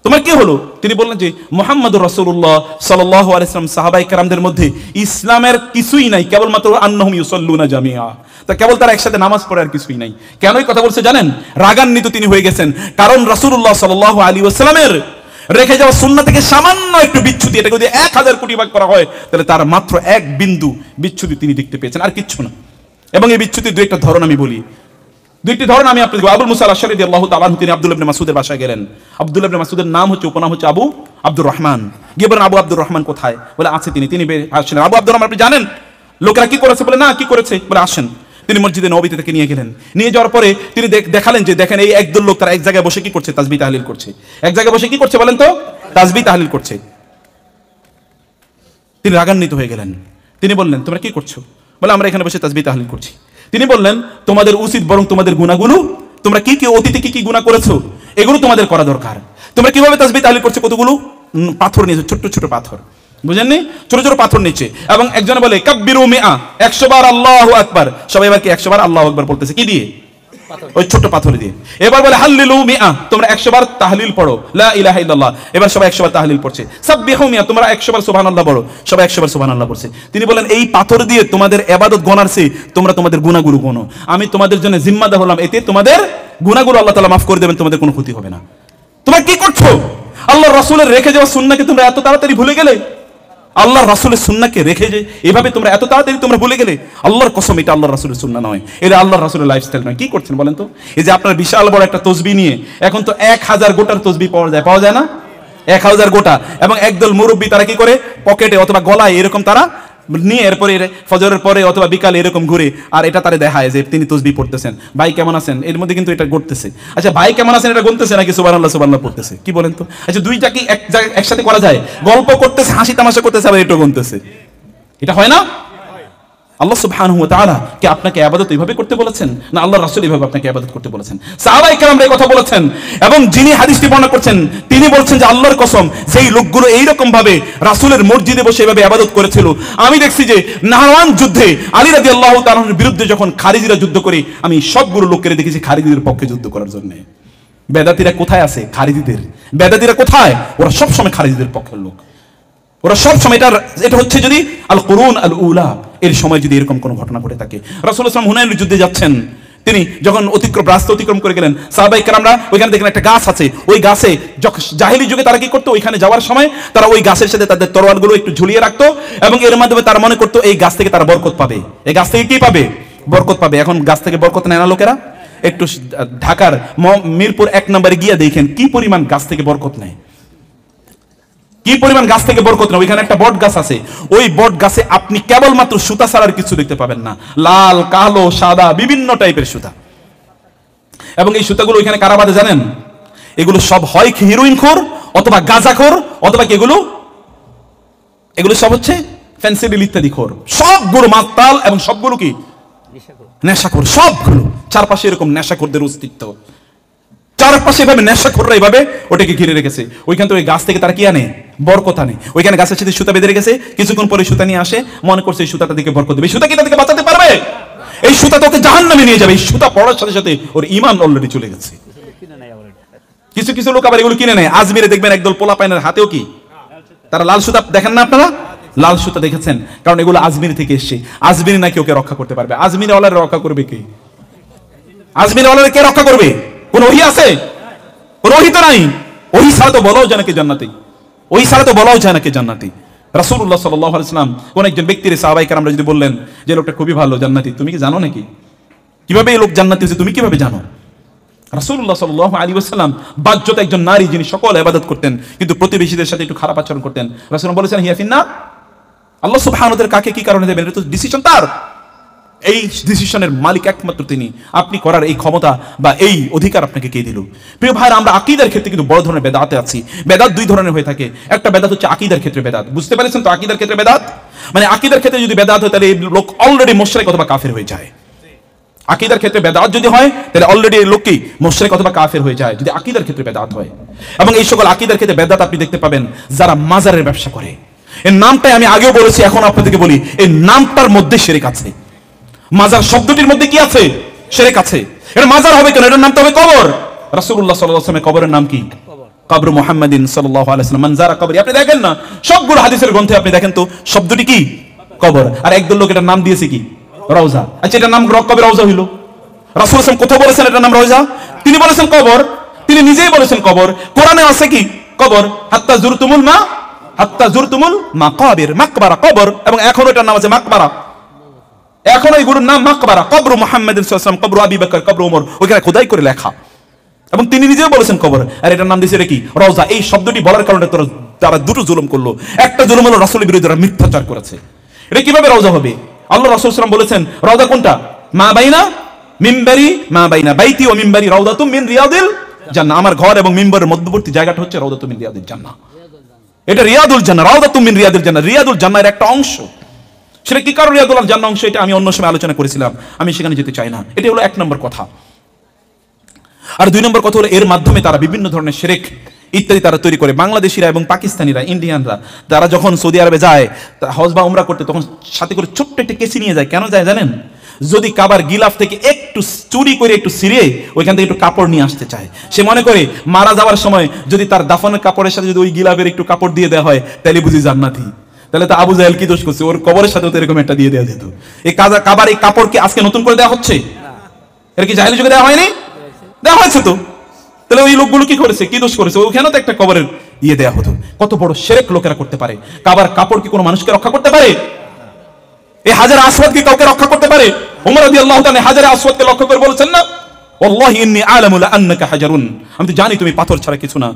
Speaker 1: তোমার কি হলো? তিনি বললেন যে মুহাম্মদুর রাসূলুল্লাহ সাল্লাল্লাহু আলাইহি ওয়াসাল্লাম সাহাবায়ে কেরামদের মধ্যে ইসলামের কিছুই নাই, কেবলমাত্র আন্নাহুম ইউসাল্লুনা জামিআ, তা কেবল তারা একসাথে নামাজ পড়ে আর কিছুই নাই। কেন এই কথা বলছে জানেন? রাগান্বিত তিনি হয়ে গেছেন, কারণ রাসূলুল্লাহ সাল্লাল্লাহু আলাইহি ওয়াসাল্লামের রেখে যাওয়া সুন্নাহ থেকে সামান্য একটু বিচ্যুতি, এটাকে যদি 1000 কোটি ভাগ করা হয় তাহলে তার মাত্র 1 বিন্দু বিচ্যুতি তিনি দেখতে পেয়েছেন, আর কিচ্ছু না। এবং এই বিচ্যুতির 2টা ধরন আমি বলি, 2টি ধরন আমি আপনাদের। আবুল মুসা আল-আশআরী রাদিয়াল্লাহু তাআলা আনহু, তিনি আব্দুল্লাহ ইবনে মাসউদের বাসায় গেলেন। আব্দুল্লাহ ইবনে মাসউদের নাম হচ্ছে, উপনাম হচ্ছে আবু আব্দুর রহমান। গিয়ে বলেন আবু আব্দুর রহমান কোথায়? বলে আছে তিনি আসলেন। আবু আব্দুর রহমান আপনি জানেন লোকেরা কি করেছে? বলে না, কি করেছে? বলে আসেন। তিনি মসজিদে নববীতে থেকে নিয়ে গেলেন। নিয়ে যাওয়ার পরে তিনি দেখালেন যে দেখেন এই একদল লোক তারা এক জায়গায় বসে কি করছে? তাসবিহ তাহলিল করছে। এক জায়গায় বসে কি করছে বলেন তো? তাসবিহ তাহলিল করছে। তিনি রাগান্বিত হয়ে গেলেন। তিনি বললেন তোমরা কি করছো? বলে আমরা এখানে বসে তাসবিহ তাহলিল করছি। তিনি বললেন তোমাদের উচিত বরং তোমাদের গুনাহগুলো, তোমরা কি কি অতীতে কি কি গুনাহ করেছো এগুলো তোমাদের করা দরকার। তোমরা কিভাবে তাসবিহ তাহলিল করছো? কতগুলো পাথর নিয়েছো, ছোট ছোট পাথর, বুঝেননি? ছোট ছোট পাথর নিচ্ছে। এবং একজনে বলে কাব্বিরু মিআ, 100 বার আল্লাহু আকবার। সবাই এবার কি 100 বার আল্লাহু আকবার বলতেছে? কি দিয়ে? ওই ছোট পাথর দিয়ে। এবার বলে হাল্লিলু মিআ, তোমরা 100 বার তাহলিল পড়ো, লা ইলাহা ইল্লাল্লাহ। এবার সবাই 100 বার তাহলিল পড়ছে। সাব্বিহু মিআ, তোমরা 100 বার সুবহানাল্লাহ পড়ো, সবাই 100 বার সুবহানাল্লাহ পড়ছে। তিনি বলেন এই পাথর দিয়ে তোমাদের ইবাদত গোনার চেয়ে তোমরা তোমাদের গুনাহগুলো গোনো, আমি তোমাদের জন্য জিম্মাদার হলাম, এতে তোমাদের গুনাহগুলো আল্লাহ তাআলা মাফ করে দেবেন, তোমাদের কোনো ক্ষতি হবে না। তোমরা কি করছো? আল্লাহর রাসূলের রেখে যাওয়া সুন্নাহকে তোমরা এত তাড়াতাড়ি ভুলে গেলে। আল্লাহর রাসূলের সুন্নাহকে রেখে যে এভাবে তোমরা এত তাড়াতাড়ি তোমরা ভুলে গেলে। আল্লাহর কসম এটা আল্লাহর রাসূলের সুন্নাহ নয়, এটা আল্লাহর রাসূলের লাইফস্টাইল নয়। কি করছেন বলেন তো? এই যে আপনার বিশাল বড় একটা তসবিহ নিয়ে, এখন তো 1000 গোটার তসবিহ পাওয়া যায় না? 1000 গোটা। এবং একদল মুরব্বী তারা কি করে পকেটে অথবা গলায় এরকম তারা নিয়ে এরপরে ফজরের পরে অথবা বিকালে এরকম ঘুরে আর এটা তারা দেখায় যে তিনি তসবিহ পড়তেছেন। ভাই কেমন আছেন? এর মধ্যে কিন্তু এটা ঘটতেছে। আচ্ছা ভাই কেমন আছেন এটা গুনতেছে নাকি সুবহানাল্লাহ সুবহানাল্লাহ পড়তেছে? কি বলেন তো? আচ্ছা দুইটা কি একসাথে করা যায়? গল্প করতেছে, হাসি তামাশা করতেছে, আবার এটাও গুনতেছে। এটা হয় না? আল্লাহ সুবহানাহু ওয়া তাআলা কি আপনাকে ইবাদত এইভাবে করতে বলেছেন, না আল্লাহর রাসূল এইভাবে আপনাকে ইবাদত করতে বলেছেন? সাহাবায়ে কেরামরা এই কথা বলেছেন। এবং যিনি হাদিসটি বর্ণনা করছেন তিনি বলছেন যে আল্লাহর কসম সেই লোকগুলো এইরকম ভাবে রাসূলের মসজিদে বসে এইভাবে ইবাদত করেছিল। আমি দেখছি যে নাহওয়ান যুদ্ধে আলী রাদিয়াল্লাহু তাআলার বিরুদ্ধে যখন খারিজিরা যুদ্ধ করে, আমি সবগুলো লোককে দেখেছি খারিজিদের পক্ষে যুদ্ধ করার জন্য। বেদাতীরা কোথায় আছে? খারিজিদের। বেদাতীরা কোথায়? ওরা সব সময় খারিজিদের পক্ষের লোক। ওরা সব সময় এটা হচ্ছে যদি আল কুরুন আল উলা এর সময় যদি এরকম কোনো ঘটনা ঘটে থাকে। রাসূলুল্লাহ সাল্লাল্লাহু আলাইহি ওয়াসাল্লাম হুনাইনের যুদ্ধে যাচ্ছেন, তিনি যখন রাস্তা অতিক্রম করে গেলেন, সাহাবায়ে কেরামরা ওইখানে দেখলেন একটা গাছ আছে। ওই গাছে জাহেলি যুগে তারা কি করতো? ওইখানে যাওয়ার সময় তারা ওই গাছের সাথে তাদের তরোয়ালগুলো একটু ঝুলিয়ে রাখতো এবং এর মাধ্যমে তারা মনে করতো এই গাছ থেকে তারা বরকত পাবে। এই গাছ থেকে কি পাবে? বরকত পাবে। এখন গাছ থেকে বরকত নেয় না লোকেরা? একটু ঢাকার মিরপুর 1 নম্বরে গিয়ে দেখেন কি পরিমাণ গাছ থেকে বরকত নেয়, কি পরিমাণ গাছ থেকে বরকত নেয়। ওইখানে একটা বট গাছ আছে, ওই বট গাছে আপনি কেবলমাত্র সুতা ছাড়ার কিছু দেখতে পাবেন না, লাল কালো সাদা বিভিন্ন টাইপের সুতা। এবং এই সুতাগুলো ওইখানে কারা বাঁধে জানেন? এগুলো সব হয় হিরোইনখোর অথবা গাঁজাখোর অথবা কি এগুলো সব হচ্ছে ফেন্সিডিল ইত্যাদি খোর, সবগুলো মাতাল এবং সবগুলো কি নেশাখোর, সবগুলো। চারপাশে এরকম নেশাখোরদের অস্তিত্ব, চারপাশে এভাবে নেশাখোররা এভাবে ওটাকে ঘিরে রেখেছে। ওইখান থেকে ওই গাছ থেকে তারা কি আনে? বরকত আনে। ওইখানে গাছের সাথে সুতা বেঁধে রেখেছে, কিছুক্ষণ পরে সুতা নিয়ে আসে, মনে করছে এই সুতাটা দিকে বরকত দেবে। এই সুতা কি তাদেরকে বাঁচাতে পারবে? এই সুতা তোকে জাহান্নামে নিয়ে যাবে। এই সুতা পড়ার সাথে সাথে ওর ঈমান অলরেডি চলে গেছে। কিছু কিছু লোক আবার এগুলো কিনে নেয়। আজমিরে দেখবেন একদল পোলাপাইনের হাতেও কি তারা লাল সুতা, দেখেন না আপনারা লাল সুতা দেখেছেন? কারণ এগুলো আজমির থেকে এসছে। আজমির নাকি ওকে রক্ষা করতে পারবে। আজমির ওয়ালার রক্ষা করবে কে? আজমির ওয়ালার কে রক্ষা করবে? কোন ওহী আছে? কোন ওহী তো নাই। ওহী ছাড়া তো বলাও যায় নাকি জান্নাতি, ওহী ছাড়া তো বলাও যায় নাকি জান্নাতি। রাসূলুল্লাহ সাল্লাল্লাহু আলাইহি ওয়াসাল্লাম কোন একজন ব্যক্তির সাহাবায়ে কেরামরা যদি বললেন যে লোকটা খুবই ভালো জান্নাতি, তুমি কি জানো নাকি? কিভাবে এই লোক জান্নাতি হয়েছে তুমি কিভাবে জানো? রাসূলুল্লাহ সাল্লাল্লাহু আলাইহি ওয়াসাল্লাম বাহ্যত একজন নারী, যিনি সকল ইবাদত করতেন কিন্তু প্রতিবেশীদের সাথে একটু খারাপ আচরণ করতেন। রাসূল বলেছেন হিয়া ফিন্নার। আল্লাহ সুবহানাহু ওয়া তাআলা কাকে কি কারণে দেবেন এটা তো ডিসিশন তার। এই ডিসিশনের মালিক একমাত্র তিনি। আপনি করার এই ক্ষমতা বা এই অধিকার আপনাকে কে দিল? প্রিয় ভাইরা, আমরা আকীদার ক্ষেত্রে কিন্তু বড় ধরনের বেদাতে আছি। বেদাত দুই ধরনের হয়ে থাকে। একটা বেদাত হচ্ছে আকীদার ক্ষেত্রে বেদাত, বুঝতে পেরেছেন তো? আকীদার ক্ষেত্রে বেদাত মানে আকীদার ক্ষেত্রে যদি বেদাত হয় তাহলে এই লোক অলরেডি মুশরিক অথবা কাফের হয়ে যায়। আকীদার ক্ষেত্রে বেদাত যদি হয় তাহলে অলরেডি এই লোক কি মুশরিক অথবা কাফের হয়ে যায়, যদি আকীদার ক্ষেত্রে বেদাত হয়। এবং এই সকল আকীদার ক্ষেত্রে বেদাত আপনি দেখতে পাবেন যারা মাজারের ব্যবসা করে। এর নামটাই আমি আগেও বলেছি, এখন আপনাদেরকে বলি, এই নামটার মধ্যে শিরক আছে। মাজার শব্দটির মধ্যে কি আছে? শিরক আছে। এটা মাজার হবে কেন? এটার নাম তো হবে কবর। রাসূলুল্লাহ সাল্লাল্লাহু আলাইহি ওয়াসাল্লামের কবরের নাম কি? কবর মুহাম্মাদিন সাল্লাল্লাহু আলাইহি ওয়াসাল্লাম। মান যারা কবরি, আপনি দেখেন না সবগুলো হাদিসের গ্রন্থে আপনি দেখেন তো শব্দটি কি? কবর। আর একদল লোক এটার নাম দিয়েছে কি? রওজা। আচ্ছা, এটার নাম কবে রওজা হইল? রাসূল সাল্লাল্লাহু আলাইহি ওয়াসাল্লাম কোথাও বলেছেন এটার নাম রওজা? তিনি বলেছেন কবর। তিনি নিজেই বলেছেন কবর। কোরআনে আছে কি? কবর। হাত্তা জুরতুমুল মাকাবির, মাকবারা কবর। এবং এখন এটার নাম আছে মাকবারা। এখন এই গুরুর নাম মাকবারা। কবর মুহাম্মাদিন সাল্লাল্লাহু আলাইহি ওয়াসাল্লাম, কবর আবু বকর, কবর ওমর, ওখানে খোদাই করে লেখা। এবং তিনি নিজেও বলেছেন কবর। আর এটার নাম দিয়েছে কি? রওজা। এই শব্দটি বলার কারণে তারা দুটো জুলুম করলো। একটা জুলুম হলো রাসূলের বিরুদ্ধে মিথ্যাচার করেছে। এটা কিভাবে রওজা হবে? আল্লাহ রাসূল সাল্লাল্লাহু আলাইহি ওয়াসাল্লাম বলেছেন রওজা কোনটা? মা বাইনা বাইতি ও মিম্বারি রাউদাতুম মিন রিয়াদিল জান্নাহ। আমার ঘর এবং মিম্বরের মধ্যবর্তী জায়গাটা হচ্ছে রাউদাতুম মিন রিয়াদিল জান্নাহ। এটা রিয়াদুল জান্নাহ, রাউদাতুম মিন রিয়াদিল জান্নাহ। রিয়াদুল জান্নাহের একটা অংশ। সেটা কি কারণে রিয়াদুল জান্নাহ অংশ? এটা আমি অন্য সময় আলোচনা করেছিলাম, আমি সেখানে যেতে চাই না। এটা হলো এক নম্বর কথা। আর দুই নম্বর কথা হলো এর মাধ্যমে তারা বিভিন্ন ধরনের শিরক ইত্যাদি তারা তৈরি করে। বাংলাদেশিরা এবং পাকিস্তানিরা, ইন্ডিয়ানরা, তারা যখন সৌদি আরবে যায় হজ বা উমরা করতে, তখন সাথে করে ছোট্ট একটা কেসি নিয়ে যায়। কেন যায় জানেন? যদি কাবার গিলাফ থেকে একটু চুরি করে একটু ছিঁড়ে ওইখান থেকে একটু কাপড় নিয়ে আসতে চায়। সে মনে করে মারা যাওয়ার সময় যদি তার দাফনের কাপড়ের সাথে যদি ওই গিলাফের একটু কাপড় দিয়ে দেওয়া হয় তাহলে বুঝি জান্নাতি। তাহলে তো আবু জাহেল কি দোষ করছে? ওর কবরের সাথে তো এরকম একটা দিয়ে দেওয়া যেত। এই কাবার এই কাপড় কি আজকে নতুন করে দেওয়া হচ্ছে? এর কি জাহেলি যুগে দেওয়া হয়নি? দেওয়া হয়েছে তো। তাহলে ওই লোকগুলো কি করেছে? কি দোষ করেছে? ওখানে তো একটা কবরের ইয়ে দেওয়া হতো। কত বড় শিরক লোকেরা করতে পারে। কাবার কাপড় কি কোনো মানুষকে রক্ষা করতে পারে? এই হাজারে আসওয়াদ কি কাউকে রক্ষা করতে পারে? ওমর রাদিয়াল্লাহু তাআলা হাজারে আসওয়াদকে লক্ষ্য করে বলেছেন না, ওয়াল্লাহি ইন্নী আ'লামু আন্নাকা হাজারুন, আমি তো জানি তুমি পাথর ছাড়া কিছু না।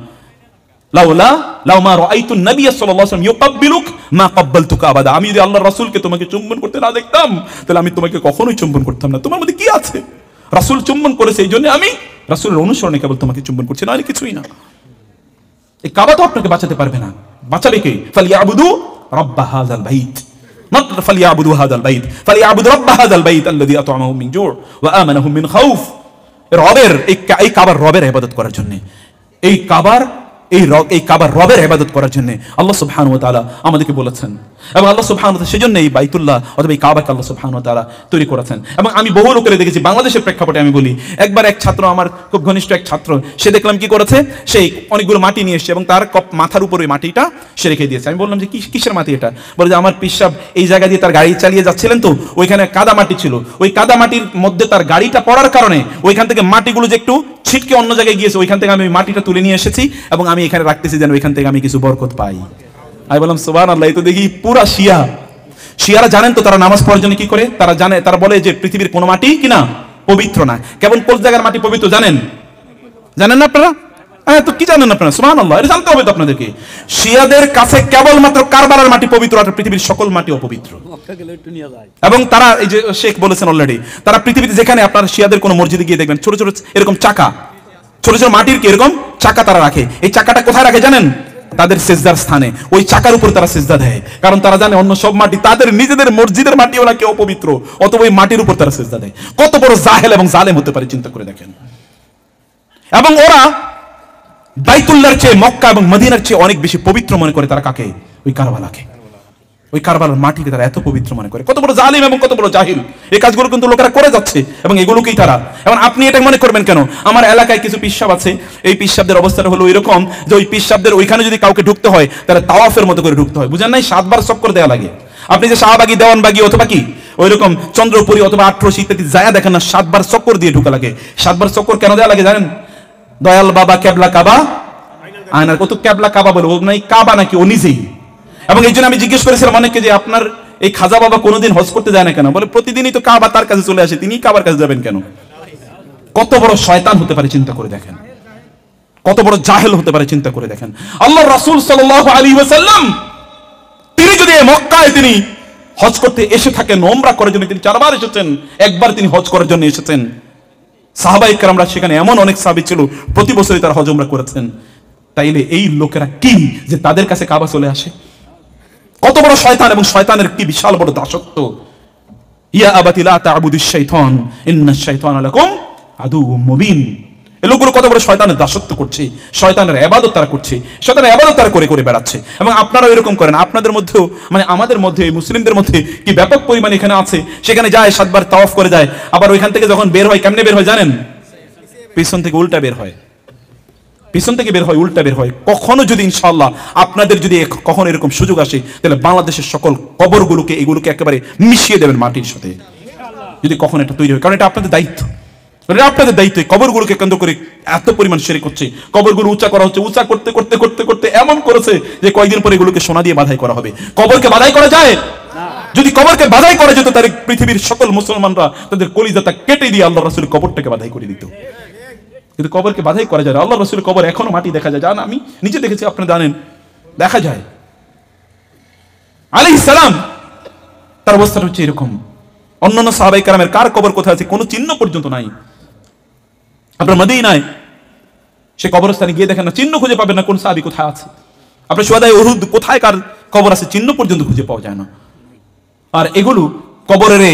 Speaker 1: লাউ মা রাআইতুন নাবিয়্য সাল্লাল্লাহু আলাইহি ওয়াসাল্লাম ইউকাব্বিলুক মা ক্বাব্বালতুকা আবাদা। আমি যদি আল্লাহর রাসূলকে তোমাকে চুম্বন করতে না দেখতাম তাহলে আমি তোমাকে কখনোই চুম্বন করতাম না। তোমার মধ্যে কি আছে? রাসূল চুম্বন করেছে, এইজন্য আমি রাসূলের অনুসরণে কেবল তোমাকে চুম্বন করছি, না আর কিছুই না। এই কাবা তো আপনাকে বাঁচাতে পারবে না। বাঁচাবে কে? ফালিয়াবুদু রাব্ব হাযাল বাইত, not ফালিয়াবুদু হাযাল বাইত, ফালিয়াবুদু রাব্ব হাযাল বাইত আল্লাযী আত'আমাহুম মিন জু' ওয়া আমানাহুম মিন খাউফ। রবের এই কাবার রবের ইবাদত করার জন্য, এই কাবার রবের ইবাদত করার জন্য আল্লাহ সুবহানাহু ওয়া তাআলা আমাদেরকে বলেছেন। এবং আল্লাহ সুবহানাহু ওয়া তাআলা সেজন্য এই বাইতুল্লাহ অথবা এই কাবাকে আল্লাহ সুবহানাহু ওয়া তাআলা তৈরি করেছেন। এবং আমি বহু লোকের দেখেছি, বাংলাদেশের প্রেক্ষাপটে আমি বলি, একবার এক ছাত্র, আমার খুব ঘনিষ্ঠ এক ছাত্র, সে দেখলাম কি করেছে, সেই অনেকগুলো মাটি নিয়ে এসেছে এবং তার মাথার উপর ওই মাটিটা সে রেখে দিয়েছে। আমি বললাম যে কিসের মাটি এটা? বলে যে আমার পিসাব এই জায়গা দিয়ে তার গাড়ি চালিয়ে যাচ্ছিলেন তো ওইখানে কাদা মাটি ছিল, ওই কাদা মাটির মধ্যে তার গাড়িটা পড়ার কারণে ওইখান থেকে মাটিগুলো যে একটু ছিটকে অন্য জায়গায় গিয়েছে, ওইখান থেকে আমি মাটিটা তুলে নিয়ে এসেছি এবং আমি এখানে রাখতেছি যেন ওইখান থেকে আমি কিছু বরকত পাই। আমি বললাম সুবহানাল্লাহ, এই তো দেখি পুরা শিয়ারা জানেন তো তারা নামাজ পড়ার জন্য কি করে? তারা জানে, তারা বলে যে পৃথিবীর কোনো মাটি কিনা পবিত্র না। কেবল কোন জায়গার মাটি পবিত্র জানেন না আপনারা? হ্যাঁ, তো কি জানেন আপনারা? সুবহানাল্লাহ, এটা জানতে হবে তো আপনাদেরকে। শিয়াদের কাছে কেবলমাত্র কারবালার মাটি পবিত্র, আর পৃথিবীর সকল মাটি অপবিত্র। এবং তারা, এই যে শেখ বলেছেন অলরেডি, তারা পৃথিবীতে যেখানে আপনার শিয়াদের কোনো মসজিদে গিয়ে দেখবেন ছোট ছোট এরকম চাকা, ছোট ছোট মাটির কি এরকম চাকা তারা রাখে। এই চাকাটা কোথায় রাখে জানেন? তাদের সেজদার স্থানে ওই চাকার উপর তারা সেজদা দেয়, কারণ তারা জানে অন্য সব মাটি তাদের নিজেদের মসজিদের মাটি ওরা কেউ অপবিত্র, অথবা ওই মাটির উপর তারা সেজদা দেয়। কত বড় জাহেল এবং জালেম হতে পারে চিন্তা করে দেখেন। এবং ওরা বাইতুল্লাহর চেয়ে, মক্কা এবং মদিনার চেয়ে অনেক বেশি পবিত্র মনে করে তারা কাকে? ওই কারবালাকে, ওই কারবালার মাটিকে তারা এত পবিত্র মনে করে। কত বড় জালিম এবং কত বড় জাহিল! এই কাজগুলো কিন্তু লোকেরা করে যাচ্ছে এবং এগুলোকেই তারা, এবং আপনি এটা মনে করবেন কেন? আমার এলাকায় কিছু পিসাব আছে, এই পিসাবদের অবস্থাটা হলো এরকম যে ওই পিসাবদের ওইখানে যদি কাউকে ঢুকতে হয় তাহলে তাওয়াফের মতো করে ঢুকতে হয়, বুঝেন নাই? 7 বার চক্কর দেওয়া লাগে। আপনি যে শাহবাগী, দেওয়ানবাগী অথবা কি ওইরকম চন্দ্রপুরী অথবা আটরশি ইত্যাদি জায়গা দেখেন না, 7 বার চক্কর দিয়ে ঢুকা লাগে। 7 বার চক্কর কেন দেওয়া লাগে জানেন? দয়াল বাবা কেবলা কাবা আয়নার, কত কেবলা কাবা বলে, ও নাই কাবা নাকি ও নিজেই। এবং এই জন্য আমি জিজ্ঞেস করেছিলাম অনেককে যে আপনার এই খাজা বাবা কোনোদিন হজ করতে যায় না কেন? বলে প্রতিদিনই তো কাবা তার কাছে চলে আসে, তিনি কাবার কাছে যাবেন কেন? কত বড় শয়তান হতে পারে চিন্তা করে দেখেন, কত বড় জাহেল হতে পারে চিন্তা করে দেখেন। আল্লাহর রাসূল সাল্লাল্লাহু আলাইহি ওয়াসাল্লাম তিনি যদি মক্কায় তিনি হজ করতে এসে থাকেন, উমরা করার জন্য তিনি 4 বার এসেছেন, একবার তিনি হজ করার জন্য এসেছেন। সাহাবায়ে কেরামরা সেখানে এমন অনেক সাহাবী ছিল প্রতি বছরই তারা হজ উমরা করেছেন। তাইলে এই লোকেরা কি যে তাদের কাছে কাবা চলে আসে? কত বড় শয়তান এবং শয়তানের কি বিশাল বড় দাসত্ব। ইয়া আবাতি লা তা'বুদিশ শাইতান ইন্নাশ শাইতানা লাকুম আদুউম মুবিন। এই লোকগুলো কত বড় শয়তানের দাসত্ব করছে, শয়তানের ইবাদত তারা করছে, শয়তানের ইবাদত তারা করে করে বেড়াচ্ছে। এবং আপনারাও এরকম করেন। আপনাদের মধ্যেও, মানে আমাদের মধ্যে, মুসলিমদের মধ্যে কি ব্যাপক পরিমাণে এখানে আছে, সেখানে যায় 7 বার তাওয়াফ করে যায়, আবার ওইখান থেকে যখন বের হয় কেমনে বের হয় জানেন? পিছন থেকে উল্টা বের হয়, পিছন থেকে বের হয়, উল্টা বের হয়। কখনো যদি ইনশাআল্লাহ আপনাদের যদি কখনো এরকম সুযোগ আসে, তাহলে বাংলাদেশের সকল কবরগুলোকে এগুলোকে একেবারে মিশিয়ে দেবেন মাটির সাথে, যদি কখনো এটা তৈরি হয়। কারণ এটা আপনাদের দায়িত্ব, এটা আপনাদের দায়িত্ব। কবরগুলোকে কেন্দ্র করে এত পরিমাণ শিরক হচ্ছে, কবরগুলো উঁচা করা হচ্ছে, উঁচা করতে করতে করতে করতে এমন করেছে যে কয়েকদিন পরে এগুলোকে সোনা দিয়ে বাধাই করা হবে। কবরকে বাধাই করা যায়? যদি কবরকে বাধাই করা যেত তাহলে পৃথিবীর সকল মুসলমানরা তাদের কলিজাটা কেটে দিয়ে আল্লাহর রাসূলের কবরটাকে বাধাই করে দিত। কিন্তু কবরকে বাধাই করা যায় না। আল্লাহর রাসূলের কবর এখনো মাটি দেখা যায়, জান আমি নিজে দেখেছি, আপনারা জানেন, দেখা যায়। আলাইহিস সালাম তার অবস্থাটা হচ্ছে এরকম। অন্যান্য সাহাবায়ে কেরামের কার কবর কোথায় আছে কোনো চিহ্ন পর্যন্ত নাই। আপনার মদিনায় সে কবরস্থানে গিয়ে দেখেন না, চিহ্ন খুঁজে পাবেন না কোন সাহাবী কোথায় আছে। আপনার শুহাদায়ে উহুদ কোথায় কার কবর আছে চিহ্ন পর্যন্ত খুঁজে পাওয়া যায় না। আর এগুলো কবরের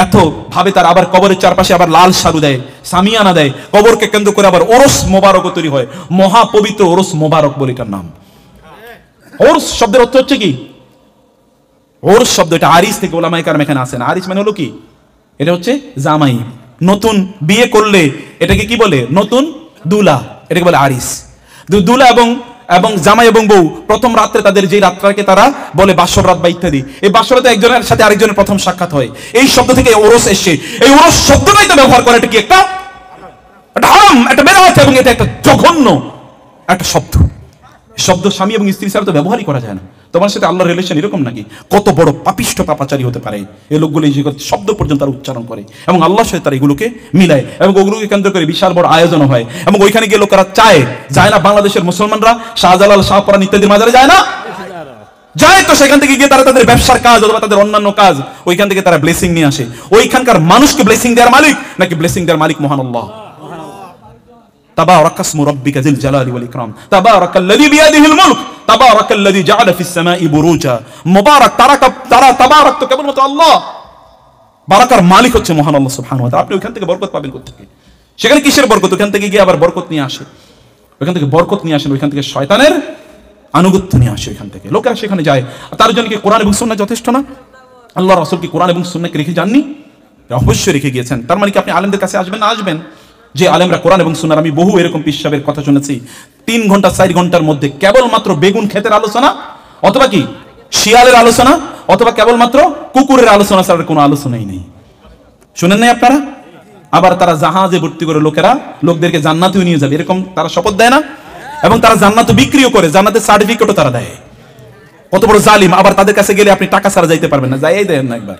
Speaker 1: এত ভাবে তার, আবার কবরের চারপাশে আবার লাল সারু দেয়, সামিয়ানা দেয়, কবরকে কেন্দ্র করে আবার ওরস মোবারক তৈরি হয়, মহাপবিত্র ওরস মোবারক বলে এটার নাম। ওরস শব্দের অর্থ হচ্ছে কি? ওরস শব্দ এটা আরিস থেকে ওলামায়ে কেরাম এখানে আসেন। আরিস মানে হলো কি? এটা হচ্ছে জামাই, নতুন বিয়ে করলে এটাকে কি বলে? নতুন দুলা, এটাকে বলে আরিস। দুলা এবং জামাই এবং বউ প্রথম রাত্রে তাদের যে রাতটাকে তারা বলে বাসর রাত বা ইত্যাদি, এই বাসরাতে একজনের সাথে আরেকজনের প্রথম সাক্ষাৎ হয়, এই শব্দ থেকে ওরস এসে। এই ওরস শব্দটাই তো ব্যবহার করে এটা কি একটা হারাম, একটা বেদাত, এবং এটা একটা জঘন্য একটা শব্দ। শব্দ স্বামী এবং স্ত্রী ছাড়া তো ব্যবহারই করা যায় না। তোমার সাথে আল্লাহর রিলেশন এরকম নাকি? কত বড় পাপিষ্ঠ পাপাচারী হতে পারে এই লোকগুলো, এই শব্দ পর্যন্ত তারা উচ্চারণ করে এবং আল্লাহর সাথে তারা এগুলোকে মিলায় এবং ওগুলোকে কেন্দ্র করে বিশাল বড় আয়োজন হয়। এবং ওইখানে গিয়ে লোকেরা যায় না? বাংলাদেশের মুসলমানরা শাহজালাল, শাহপরান ইত্যাদি মাজারে যায় না? যায় তো। সেখান থেকে গিয়ে তারা তাদের ব্যবসার কাজ অথবা তাদের অন্যান্য কাজ, ওইখান থেকে তারা ব্লেসিং নিয়ে আসে। ওইখানকার মানুষকে ব্লেসিং দেওয়ার মালিক নাকি ব্লেসিং দেওয়ার মালিক মহান আল্লাহ? তাবারাকা ইসমু রাব্বিকা যিল জালালি ওয়াল ইকরাম, তাবারাকাল্লাযী বিয়াদিহিল মুলক, তাবারাকাল্লাযী জাআলা ফিস সামাই বুরুজা। মুবারাক তারা তাবারাক তো কেবলমাত্র আল্লাহ, বারাকার মালিক হচ্ছে মহান আল্লাহ সুবহানাহু ওয়া তাআলা। আপনি ওইখান থেকে বরকত পাবেন কোথা থেকে? সেখানে কিসের বরকত? ওইখান থেকে গিয়ে আবার বরকত নিয়ে আসে, ওইখান থেকে বরকত নিয়ে আসেন, ওইখান থেকে শয়তানের আনুগত্য নিয়ে আসে। ওইখান থেকে লোকেরা সেখানে যায়। তার জন্য কি কোরআন এবং সুন্নাহ যথেষ্ট না? আল্লাহ রাসূল কি কোরআন এবং সুন্নাহকে রেখে যাননি? অবশ্যই রেখে গিয়েছেন। তার মানে কি আপনি আলেমদের কাছে আসবেন না? আসবেন। যে আলেমরা কোরআন এবং সুন্নাহর, আমি বহু এরকম পিসাবের কথা শুনেছি, 3 ঘন্টা 4 ঘন্টার মধ্যে কেবলমাত্র বেগুন ক্ষেতের আলোচনা, অথবা কি শিয়ালের আলোচনা, অথবা কেবলমাত্র কুকুরের আলোচনা ছাড়া কোনো আলোচনাই নেই। শুনেন নাই আপনারা? আবার তারা জাহাজে ভর্তি করে লোকদেরকে জান্নাতেও নিয়ে যাবে, এরকম তারা শপথ দেয় না? এবং তারা জান্নাত বিক্রিও করে, জান্নাতের সার্টিফিকেটও তারা দেয়। কত বড় জালিম! আবার তাদের কাছে গেলে আপনি টাকা ছাড়া যাইতে পারবেন না। যাইয়াই দেখেন না, একবার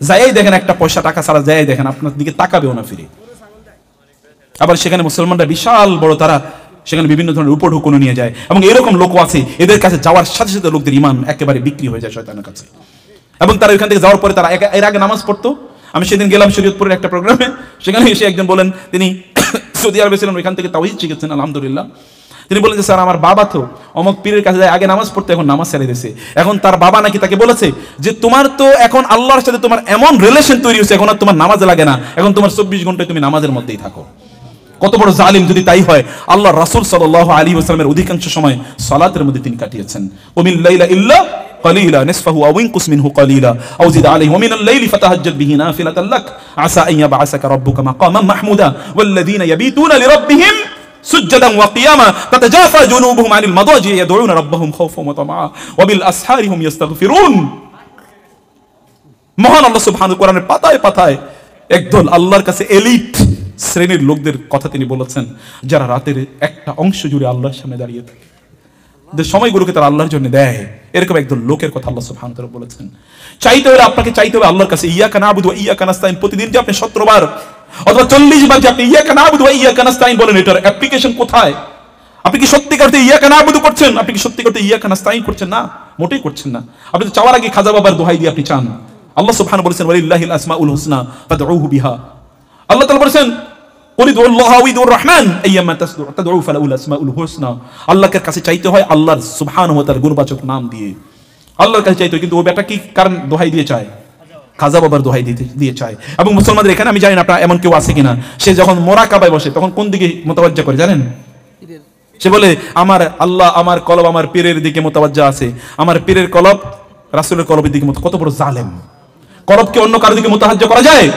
Speaker 1: যাইয়াই দেখেন, একটা পয়সা টাকা ছাড়া যাইয়াই দেখেন, আপনার দিকে তাকাবেও না ফিরে। আবার সেখানে মুসলমানরা বিশাল বড়, তারা সেখানে বিভিন্ন ধরনের উপঢৌকন নিয়ে যায় এবং এরকম লোক আছে, এদের কাছে যাওয়ার সাথে সাথে লোকদের ঈমান একেবারে বিক্রি হয়ে যায় শয়তানের কাছে। এবং তারা ওইখান থেকে যাওয়ার পরে তারা এর আগে নামাজ পড়তো। আমি সেদিন গেলাম শরীয়তপুরের একটা প্রোগ্রামে, সেখানে এসে একজন বলেন তিনি সৌদি আরবে ছিলেন, ওইখান থেকে তাওহীদ শিখেছেন আলহামদুলিল্লাহ। তিনি বলেন যে স্যার আমার বাবা তো অমুক পীরের কাছে যায়, আগে নামাজ পড়তে এখন নামাজ ছেড়ে দিয়েছে। এখন তার বাবা নাকি তাকে বলেছে যে তোমার তো এখন আল্লাহর সাথে তোমার এমন রিলেশন তৈরি হয়েছে, এখন আর তোমার নামাজ লাগে না, এখন তোমার 24 ঘন্টায় তুমি নামাজের মধ্যেই থাকো। কত বড় জালিম যদি তাই হয়! আল্লাহ রাসূল সাল্লাল্লাহু আলাইহি ওয়াসাল্লামের অধিকাংশ সময় সালাতের মধ্যে তিনি কাটিয়েছেন। ওমিল লাইলা ইল্লা قليلا نصفه أو انقص منه قليلا أو زد عليه ومن الليل فتهجد به نافلة لك عسى أن يبعثك ربك مقاما محمودا والذين يبيتون لربهم سجدا وقياما تتجافى جنوبهم عن المضاجع يدعون ربهم خوفا وطمعا وبالأسحار هم يستغفرون। মহান আল্লাহ সুবহানাহু কোরআনের পাতায় পাতায় একদল আল্লাহর কাছে এলিট শ্রেণীর লোকদের কথা তিনি বলেছেন, যারা রাতের একটা অংশ জুড়ে আল্লাহর সামনে দাঁড়িয়ে থাকে, সময়গুলোকে তারা আল্লাহর জন্য দেয়। এরকম একদল লোকের কথা আল্লাহ সুবহানাহু ওয়া তাআলা বলেছেন। চাইতে হলে আপনাকে চাইতে হবে আল্লাহর কাছে, ইয়াকা না'বুদু ওয়া ইয়াকা নাস্তাইন। প্রতিদিন যে আপনি 17 বার অথবা 40 বার যে আপনি ইয়াকা না'বুদু ওয়া ইয়াকা নাস্তাইন বলেন, এটার অ্যাপ্লিকেশন কোথায়? আপনি কি সত্যি করতে ইয়াকা না'বুদু করছেন? আপনি কি সত্যি করতে ইয়াকা নাস্তাইন করছেন? না, মোটেই করছেন না। আপনি তো চাওয়ার আগে খাজা বাবার দোহাই দিয়ে আপনি চান। আল্লাহ সুবহানাহু বলেছেন ওয়ালিল্লাহিল আসমাউল হুসনা ফাদউহু বিহা। আল্লাহ তাআলা বলেছেন আল্লাহর কাছে চাইতে হয় আল্লাহর সুবহানাহু ওয়া তাআলার গুণবাচক নাম দিয়ে। আল্লাহর কাছে চাইতে হয়, কিন্তু ও বেটা কি কারণ দোহাই দিয়ে চায়? খাজা বাবার দোহাই দিয়ে চায়। এবং মুসলমানদের এখানে আমি জানি না আপনার এমন কেউ আছে কিনা, সে যখন মোরাকাবায় বসে তখন কোন দিকে মোতাবাজ্জা করে জানেন? সে বলে আমার আল্লাহ, আমার কলব আমার পীরের দিকে মোতাবাজ্জা আছে, আমার পীরের কলব রাসূলের কলবের দিকে। কত বড় জালেম! কলবকে অন্য কারো দিকে মোতাবাজ্জা করা যায়?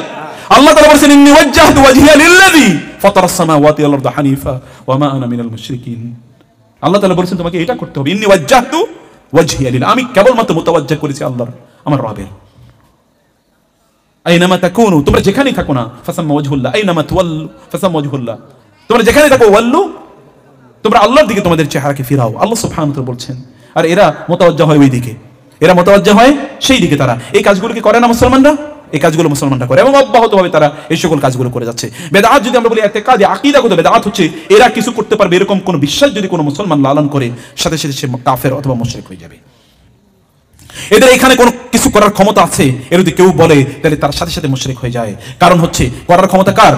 Speaker 1: আল্লাহ তাআলা বলেছেন ইন্নী ওয়াজ্জাহতু ওয়াজহিয়া লিল্লাযী ফাতারাস সামাওয়াতি ওয়াল আরদা হানিফা ওয়া মা আনা মিনাল মুশরিকিন। আল্লাহ তাআলা বলেছেন তোমাকে এটা করতে হবে, ইন্নী ওয়াজ্জাহতু ওয়াজহিয়া লিল্লাহ, আমি কেবলমাত্র মোতাবাজ্জা করেছি আল্লাহর, আমার রবের। আইনামা তাকুনু, তোমরা যেখানেই থাকো না, ফাসাম্মা ওয়াজহুল্লাহ, আইনামা তুওয়াল্লু ফাসাম্মা ওয়াজহুল্লাহ, তোমরা যেখানেই থাকো ওয়াল্লু, তোমরা আল্লাহর দিকে তোমাদের চেহারাকে ফিরাও, আল্লাহ সুবহানাহু ওয়া তাআলা বলছেন। আর এরা মোতাবাজ্জা হয় ওই দিকে, এরা মোতাবাজ্জা হয় সেই দিকে। তারা এই কাজগুলো কি করে না মুসলমানরা? এই কাজগুলো মুসলমানরা করে এবং অব্যাহতভাবে তারা এই সকল কাজগুলো করে যাচ্ছে। বেদাত যদি আমরা বলি ইতিকাদি আকীদাগত বেদাত হচ্ছে এরা কিছু করতে পারবে এরকম কোন বিশ্বাস যদি কোনো মুসলমান লালন করে, সাথে সাথে সে কাফের অথবা মুশরিক হয়ে যাবে। এদের এখানে কোনো কিছু করার ক্ষমতা আছে এর যদি কেউ বলে, তাহলে তার সাথে সাথে মুশরিক হয়ে যায়। কারণ হচ্ছে করার ক্ষমতা কার?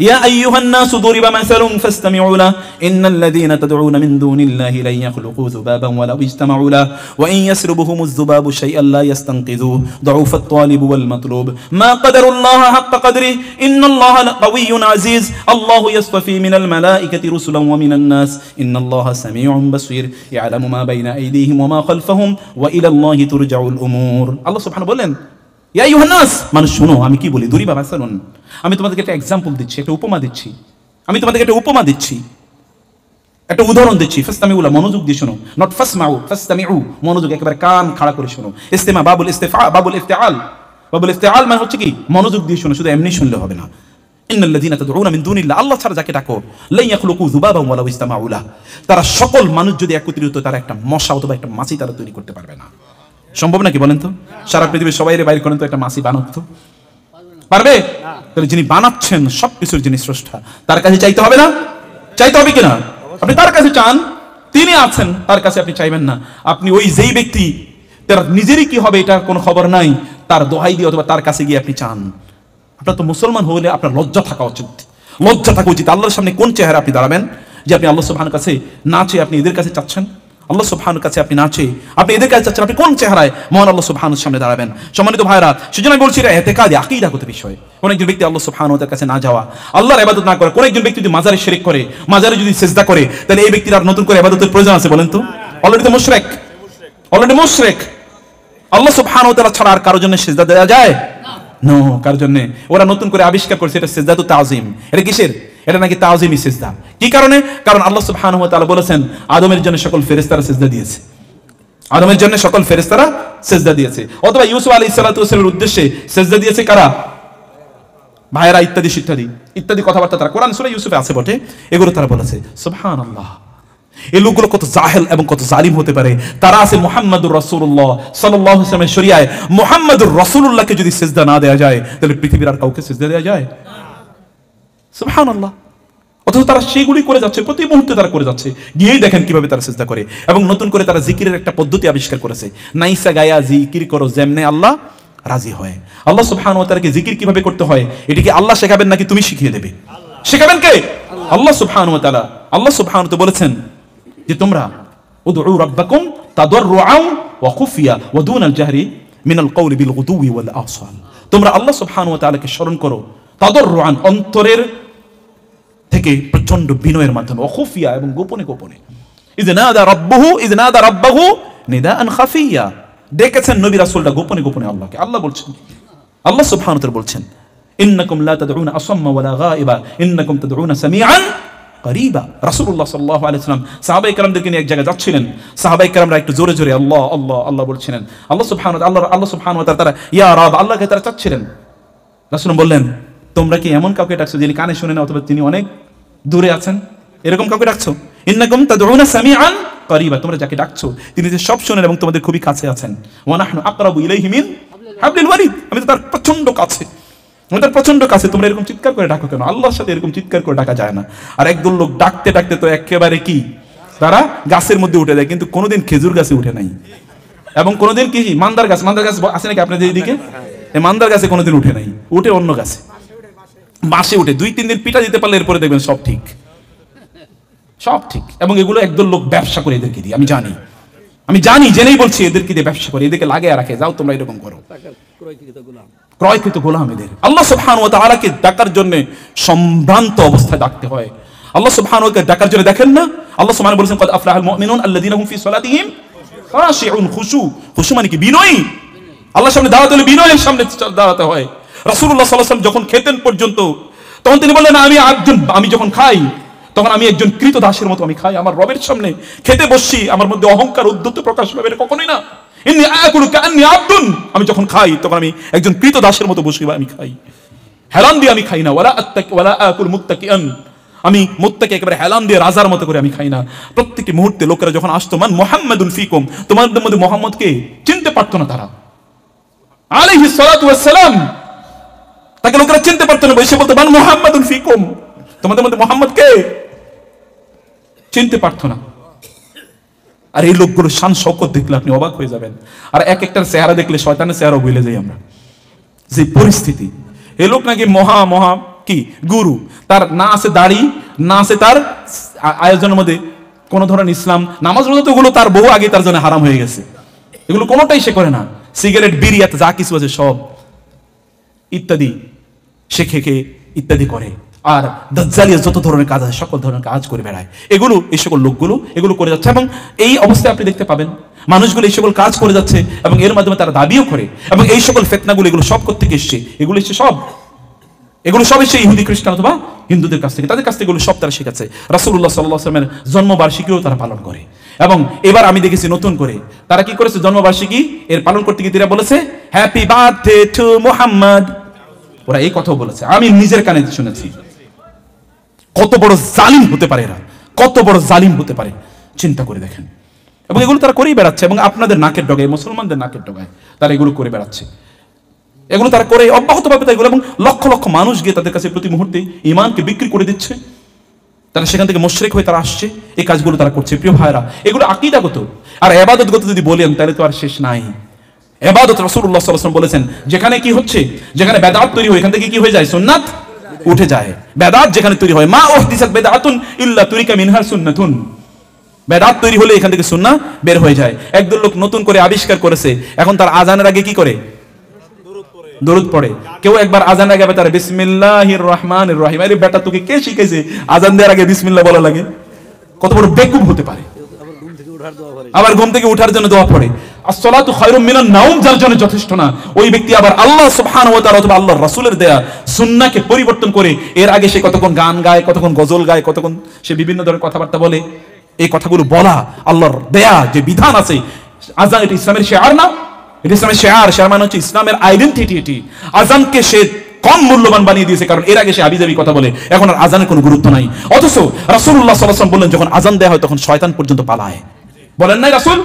Speaker 1: يا أيها الناس ضرب مثل فاستمعوا له إن الذين تدعون من دون الله لن يخلقوا ذبابا ولو اجتمعوا له وإن يسلبهم الذباب شيئا لا يستنقذوه ضعف الطالب والمطلوب ما قدر الله حق قدره إن الله قوي عزيز الله يصطفي من الملائكة رسلا ومن الناس إن الله سميع بصير يعلم ما بين أيديهم وما خلفهم وإلى الله ترجع الأمور। الله سبحانه বলেন ইয়া আইয়ুহান নাস, মানুষ শুনো আমি কি বলি। দুরিবা মাসালুন, আমি তোমাদেরকে একটা এক্সাম্পল দিচ্ছি, একটা উপমা দিচ্ছি, আমি তোমাদেরকে একটা উপমা দিচ্ছি, একটা উদাহরণ দিচ্ছি। ফাসতামিউ, মনোযোগ দিয়ে শোনো, নট ফাসমাউ, ফাসতামিউ, মনোযোগ একেবারে কান খাড়া করে শোনো। ইস্তিমা বাবুল ইস্তিফা, বাবুল ইফতিআল, বাবুল ইফতিআল মানে হচ্ছে কি মনোযোগ দিয়ে শোনো, শুধু এমনি শুনলে হবে না। ইন্নাল্লাযীনা তাদউনা মিন দুনিল্লাহ, আল্লাহ ছাড়া যাকে ডাকো, লা ইয়াখলুকু যুবাবান ওয়ালাউ ইসতামাউ লাহ, তারা সকল মানুষ যদি একত্রিত তারা একটা মশা অথবা একটা মাছি তারা তৈরি করতে পারবে না। সম্ভব নাকি বলেন তো? সারা পৃথিবীর সবাইরে বাইরে করেন তো, একটা মাছি বানাতে পারবে? তাহলে যিনি বানাচ্ছেন সবকিছুর যিনি স্রষ্টা, তার কাছে চাইতে হবে না? চাইতে হবে কিনা? আপনি তার কাছে চান, তিনি আছেন, তার কাছে আপনি চাইবেন না। আপনি ওই যেই ব্যক্তি তার নিজেরই কি হবে এটা কোনো খবর নাই, তার দোহাই দিয়ে অথবা তার কাছে গিয়ে আপনি চান। আপনার তো মুসলমান হলে আপনার লজ্জা থাকা উচিত, লজ্জা থাকা উচিত। আল্লাহর সামনে কোন চেহারা আপনি দাঁড়াবেন যে আপনি আল্লাহ সুবহানাহু কাছে না চেয়ে আপনি এদের কাছে চাচ্ছেন? আল্লাহ সুবহানাহু কাছে আপনি না চেয়ে আপনি এদের কাছে চাচ্ছেন, আপনি কোন চেহারায় মহান আল্লাহ সুবহানাহুর সামনে দাঁড়াবেন? সম্মানিত ভাইরা, সেজন্য আমি বলছি এটা ইতিকাদি আকীদাগত বিষয়। কোন একজন ব্যক্তি আল্লাহ সুবহানাহু ওয়া তাআলার কাছে না যাওয়া, আল্লাহর ইবাদত না করে, কোন একজন ব্যক্তি যদি মাজারে শিরক করে, মাজারে যদি সিজদা করে, তাহলে এই ব্যক্তির আর নতুন করে ইবাদতের প্রয়োজন আছে বলেন তো? অলরেডি তো মুশরিক, অলরেডি মুশরিক। আল্লাহ সুবহানাহু ওয়া তাআলা ছাড়া আর কারোর জন্য সিজদা দেওয়া যায় না? কারোর জন্য ওরা নতুন করে আবিষ্কার করেছে এটা সিজদাতু তাযীম। এটা কিসের? এটা নাকি তাযীমি সিজদা। কি কারণে? কারণ আল্লাহ সুবহানাহু ওয়া তাআলা বলেছেন আদমের জন্য সকল ফেরেশতারা সিজদা দিয়েছে, আদমের জন্য সকল ফেরেশতারা সিজদা দিয়েছে। অথবা ইউসুফ আলাইহিস সালাতু ওয়াস সালামের উদ্দেশ্যে সিজদা দিয়েছে কারা? ভাইরা ইত্যাদি ইত্যাদি ইত্যাদি কথাবার্তা তারা কোরআন সূরা ইউসুফে আছে বটে, এগুলো তারা বলেছে। সুবহানাল্লাহ, এই লোকগুলো কত জাহেল এবং কত জালিম হতে পারে। তারা আছে মুহাম্মাদুর রাসূলুল্লাহ সাল্লাল্লাহু আলাইহি ওয়াসাল্লামের শরিয়ায় মুহাম্মাদুর রাসূলুল্লাহকে যদি সিজদা না দেয়া যায়, তাহলে পৃথিবীর আর কাউকে সিজদা দেয়া যায়? সুবহানাল্লাহ। অথচ তারা সেগুলি করে যাচ্ছে, প্রতি মুহূর্তে তারা করে যাচ্ছে। গিয়েই দেখেন কিভাবে তারা সিজদা করে। এবং নতুন করে তারা জিকিরের একটা পদ্ধতি আবিষ্কার করেছে, নাইসা গায়া জিকির করো যেমনে আল্লাহ রাজি হয়। আল্লাহ সুবহানাহু ওয়া তাআলাকে জিকির কিভাবে করতে হয় এটা কি আল্লাহ শেখাবেন নাকি তুমি শিখিয়ে দেবে? শেখাবেন কে? আল্লাহ সুবহানাহু ওয়া তাআলা। আল্লাহ সুবহানাহু ওয়া তাআলা বলেছেন যে তোমরা উদউ রাব্বাকুম তাদাররুআন ওয়া খুফিয়া ওয়া দুনাল জাহরি মিনাল কওলি বিল গুদুই ওয়াল আসাল। তোমরা আল্লাহ সুবহানাহু ওয়া তাআলাকে স্মরণ করো তাদাররুআন, অন্তরের থেকে প্রচন্ড বিনয়ের মাধ্যমে, ওয়া খুফিয়া, এবং গোপনে গোপনে। ইয নাদা রাব্বাহু নিদাআন খাফিয়া, ডেকেছেন নবী রাসূলটা গোপনে গোপনে আল্লাহকে। আল্লাহ বলছেন, আল্লাহ সুবহানাহু ওয়া তাআলা বলছেন ইন্নাকুম লা তাদউনা আসাম্মা ওয়ালা গায়িবা ইন্নাকুম তাদউনা সামিআন করিবা। রাসূলুল্লাহ সাল্লাল্লাহু আলাইহি ওয়াসাল্লাম সাহাবায়ে কেরামদেরকে নিয়ে এক জায়গায় যাচ্ছিলেন। সাহাবায়ে কেরামরা একটু জোরে জোরে আল্লাহ আল্লাহ আল্লাহ বলছিলেন। আল্লাহ সুবহানাহু ওয়া তাআলা তারা ইয়া রাব, আল্লাহকে তারা চাচ্ছিলেন। রাসূল বললেন তোমরা কি এমন কাউকে ডাকছো যিনি কানে শুনে না অথবা তিনি অনেক দূরে আছেন? এরকম কাউকে ডাকছো? ইন্নাকুম তাদউনা সামিআন করিবা, তোমরা যাকে ডাকছো তিনি যে সব শুনেন এবং তোমাদের খুবই কাছে আছেন। ওয়া নাহনু আকরাবু ইলাইহি মিন হাবলিল ওয়ারিদ, আমি তো তার প্রচন্ড কাছে, তার প্রচন্ড কাছে। তোমরা এরকম চিৎকার করে ডাকো কেন? আল্লাহর সাথে এরকম চিৎকার করে ডাকা যায় না। আর একদল লোক ডাকতে ডাকতে তো একেবারে কি তারা গাছের মধ্যে উঠে যায়, কিন্তু কোনোদিন খেজুর গাছে উঠে নাই, এবং কোনোদিন কি মান্দার গাছ আছে নাকি আপনাদের এইদিকে? এই মান্দার গাছে কোনোদিন উঠে নাই, উঠে অন্য গাছে, বাসে উঠে 2-3 দিন পিটা দিতে পারলে এরপরে দেখবেন সব ঠিক, সব ঠিক। এবং এগুলো একদল লোক ব্যবসা করে এদেরকে দিয়ে, আমি জানি জেনেই বলছি, এদেরকে দিয়ে ব্যবসা করে, এদেরকে লাগে রাখে, যাও তোমরা এরকম করো, ক্রয়কৃত গোলাম এদের। আল্লাহ সুবহানাহু ওয়া তাআলাকে ডাকার জন্য সম্ভ্রান্ত অবস্থায় ডাকতে হয়। আল্লাহ সুবহানাহু ওয়া তাআলা ডাকার জন্য দেখেন না, আল্লাহ সুবহানাহু বলেছেন কদ আফলাহাল মুমিনুন আল্লাযীনা হুম ফি সালাতিহিম খাশিউন। খুশু মানে কি? বিনয়ী। আল্লাহর সামনে দাওয়াত হলে বিনয়ের সামনে দাঁড়াতে হয়। রাসূলুল্লাহ সাল্লাল্লাহু আলাইহি ওয়াসাল্লাম যখন খেতেন পর্যন্ত, তখন তিনি বললেন আমি যখন খাই তখন আমি একজন কৃত দাসের মতো আমি খাই, আমার রবের সামনে খেতে বসছি, আমার মধ্যে অহংকার উদ্ধত প্রকাশ পাবে কখনোই না। ইন্নী আকুলু কাআন্নী আবদুন, আমি যখন খাই তখন আমি একজন কৃত দাসের মতো বসে আমি খাই, হেলান দিয়ে আমি খাই না। ওয়ালা আকুল মুত্তাকিআন, আমি মুত্তাকি একেবারে হেলান দিয়ে রাজার মতো করে আমি খাই না। প্রত্যেকটি মুহূর্তে লোকেরা যখন আসতো, মান মুহাম্মাদুন ফিকুম, তোমাদের মধ্যে মুহাম্মদকে চিনতে পারতো না তারা, আলাইহিস সালাতু ওয়াস সালাম, তাকে লোকেরা চিনতে পারতো না, বসে বলতো মান মুহাম্মাদুন ফিকুম, তোমাদের মধ্যে মুহাম্মদকে চিনতে পারতো না। আর এই লোকগুলো শান শওকত দেখলে আপনি অবাক হয়ে যাবেন। আর এক একটার চেহারা দেখলে শয়তানের চেহারা ভুলে যাই আমরা, যে পরিস্থিতি। এই লোক নাকি মহা মহা কি গুরু, তার না আছে দাড়ি, না আছে তার আয়োজনের মধ্যে কোন ধরনের ইসলাম, নামাজ রোজা তো ওগুলো তার বহু আগে তার জন্য হারাম হয়ে গেছে, এগুলো কোনোটাই সে করে না। সিগারেট, বিড়ি, যা কিছু আছে সব ইত্যাদি সে খেয়ে ইত্যাদি করে। আর দাজ্জালিয়া যত ধরনের কাজ আছে সকল ধরনের কাজ করে বেড়ায়। এই সকল লোকগুলো এগুলো করে যাচ্ছে, এবং এই অবস্থায় আপনি দেখতে পাবেন মানুষগুলো এই সকল কাজ করে যাচ্ছে, এবং এর মাধ্যমে তারা দাবিও করে। এবং এই সকল ফিতনাগুলো এগুলো সব থেকে এসছে, এগুলো সব এসছে ইহুদি, খ্রিস্টান অথবা হিন্দুদের কাছ থেকে, তাদের কাছ থেকে এগুলো সব তারা শিখাচ্ছে। রাসূলুল্লাহ সাল্লাল্লাহু আলাইহি ওয়াসাল্লামের জন্মবার্ষিকীও তারা পালন করে। এবং এবার আমি দেখেছি নতুন করে তারা কি করেছে, জন্মবার্ষিকী এর পালন করতে গিয়ে তারা বলেছে হ্যাপি বার্থডে টু মুহাম্মদ। ওরা এই কথাও বলেছে, আমি নিজের কানে শুনেছি। কত বড় জালিম হতে পারে এরা, কত বড় জালিম হতে পারে চিন্তা করে দেখেন। এবং এগুলো তারা করেই বেড়াচ্ছে, এবং আপনাদের নাকের ডগায়, মুসলমানদের নাকের ডগায় তারা এগুলো করে বেড়াচ্ছে। এগুলো তারা করে অব্যাহতভাবে তাই এগুলো, এবং লক্ষ লক্ষ মানুষ গিয়ে তাদের কাছে প্রতি মুহূর্তে ঈমানকে বিক্রি করে দিচ্ছে। তারা সেখান থেকে মুশরিক হয়ে তারা আসছে, এই কাজগুলো তারা করছে। প্রিয় ভাইরা, এগুলো আকীদাগত আর ইবাদতগত যদি বলেন তাহলে তো আর শেষ নাই। ইবাদত রাসূলুল্লাহ সাল্লাল্লাহু আলাইহি ওয়াসাল্লাম বলেছেন, যেখানে কি হচ্ছে, যেখানে বেদাত তৈরি হয়, এখান থেকে কি হয়ে যায়, সুন্নাত উঠে যায়। বেদাত যেখানে তৈরি হয়, মা উহদিসাত বিদআতুন ইল্লা তুরিকা মিনহা সুন্নাতুন, বেদাত তৈরি হলে এখান থেকে সুন্নাহ বের হয়ে যায়। একদল লোক নতুন করে আবিষ্কার করেছে, এখন তার আজানের আগে কি করে, দরুদ পড়ে। কেউ একবার আজান আগে তার বিসমিল্লাহির রহমানির রহিম, আরে বেটা তোকে কে শিখাইছে আজান দেওয়ার আগে বিসমিল্লাহ বলা লাগে? কত বড় বেকুব হতে পারে। আবার ঘুম থেকে উঠার জন্য দোয়া পড়ে, আসসালাতু খায়রুম মিনান নাওম, যার জন্য যথেষ্ট না, ওই ব্যক্তি আবার আল্লাহ সুবহানাহু ওয়া তাআলা অথবা আল্লাহর রাসূলের দেয়া সুন্নাহকে পরিবর্তন করে এর আগে সে কতক্ষণ গান গায়, কতক্ষণ গজল গায়, কতক্ষণ সে বিভিন্ন ধরনের কথাবার্তা বলে। এই কথাগুলো বলা আল্লাহর দেয়া যে বিধান আছে, আজান এটা ইসলামের শিআর না, এটা ইসলামের শিআর। শিআর মানে হচ্ছে ইসলামের আইডেন্টিটি। এটি আজানকে সে কম মূল্যবান বানিয়ে দিয়েছে, কারণ এর আগে সে আবিজাবি কথা বলে, এখন আর আজানের কোনো গুরুত্ব নাই। অথচ রাসূলুল্লাহ সাল্লাল্লাহু আলাইহি ওয়াসাল্লাম বললেন, যখন আজান দেয়া হয় তখন শয়তান পর্যন্ত পালায়। বলেন নাই রাসূল,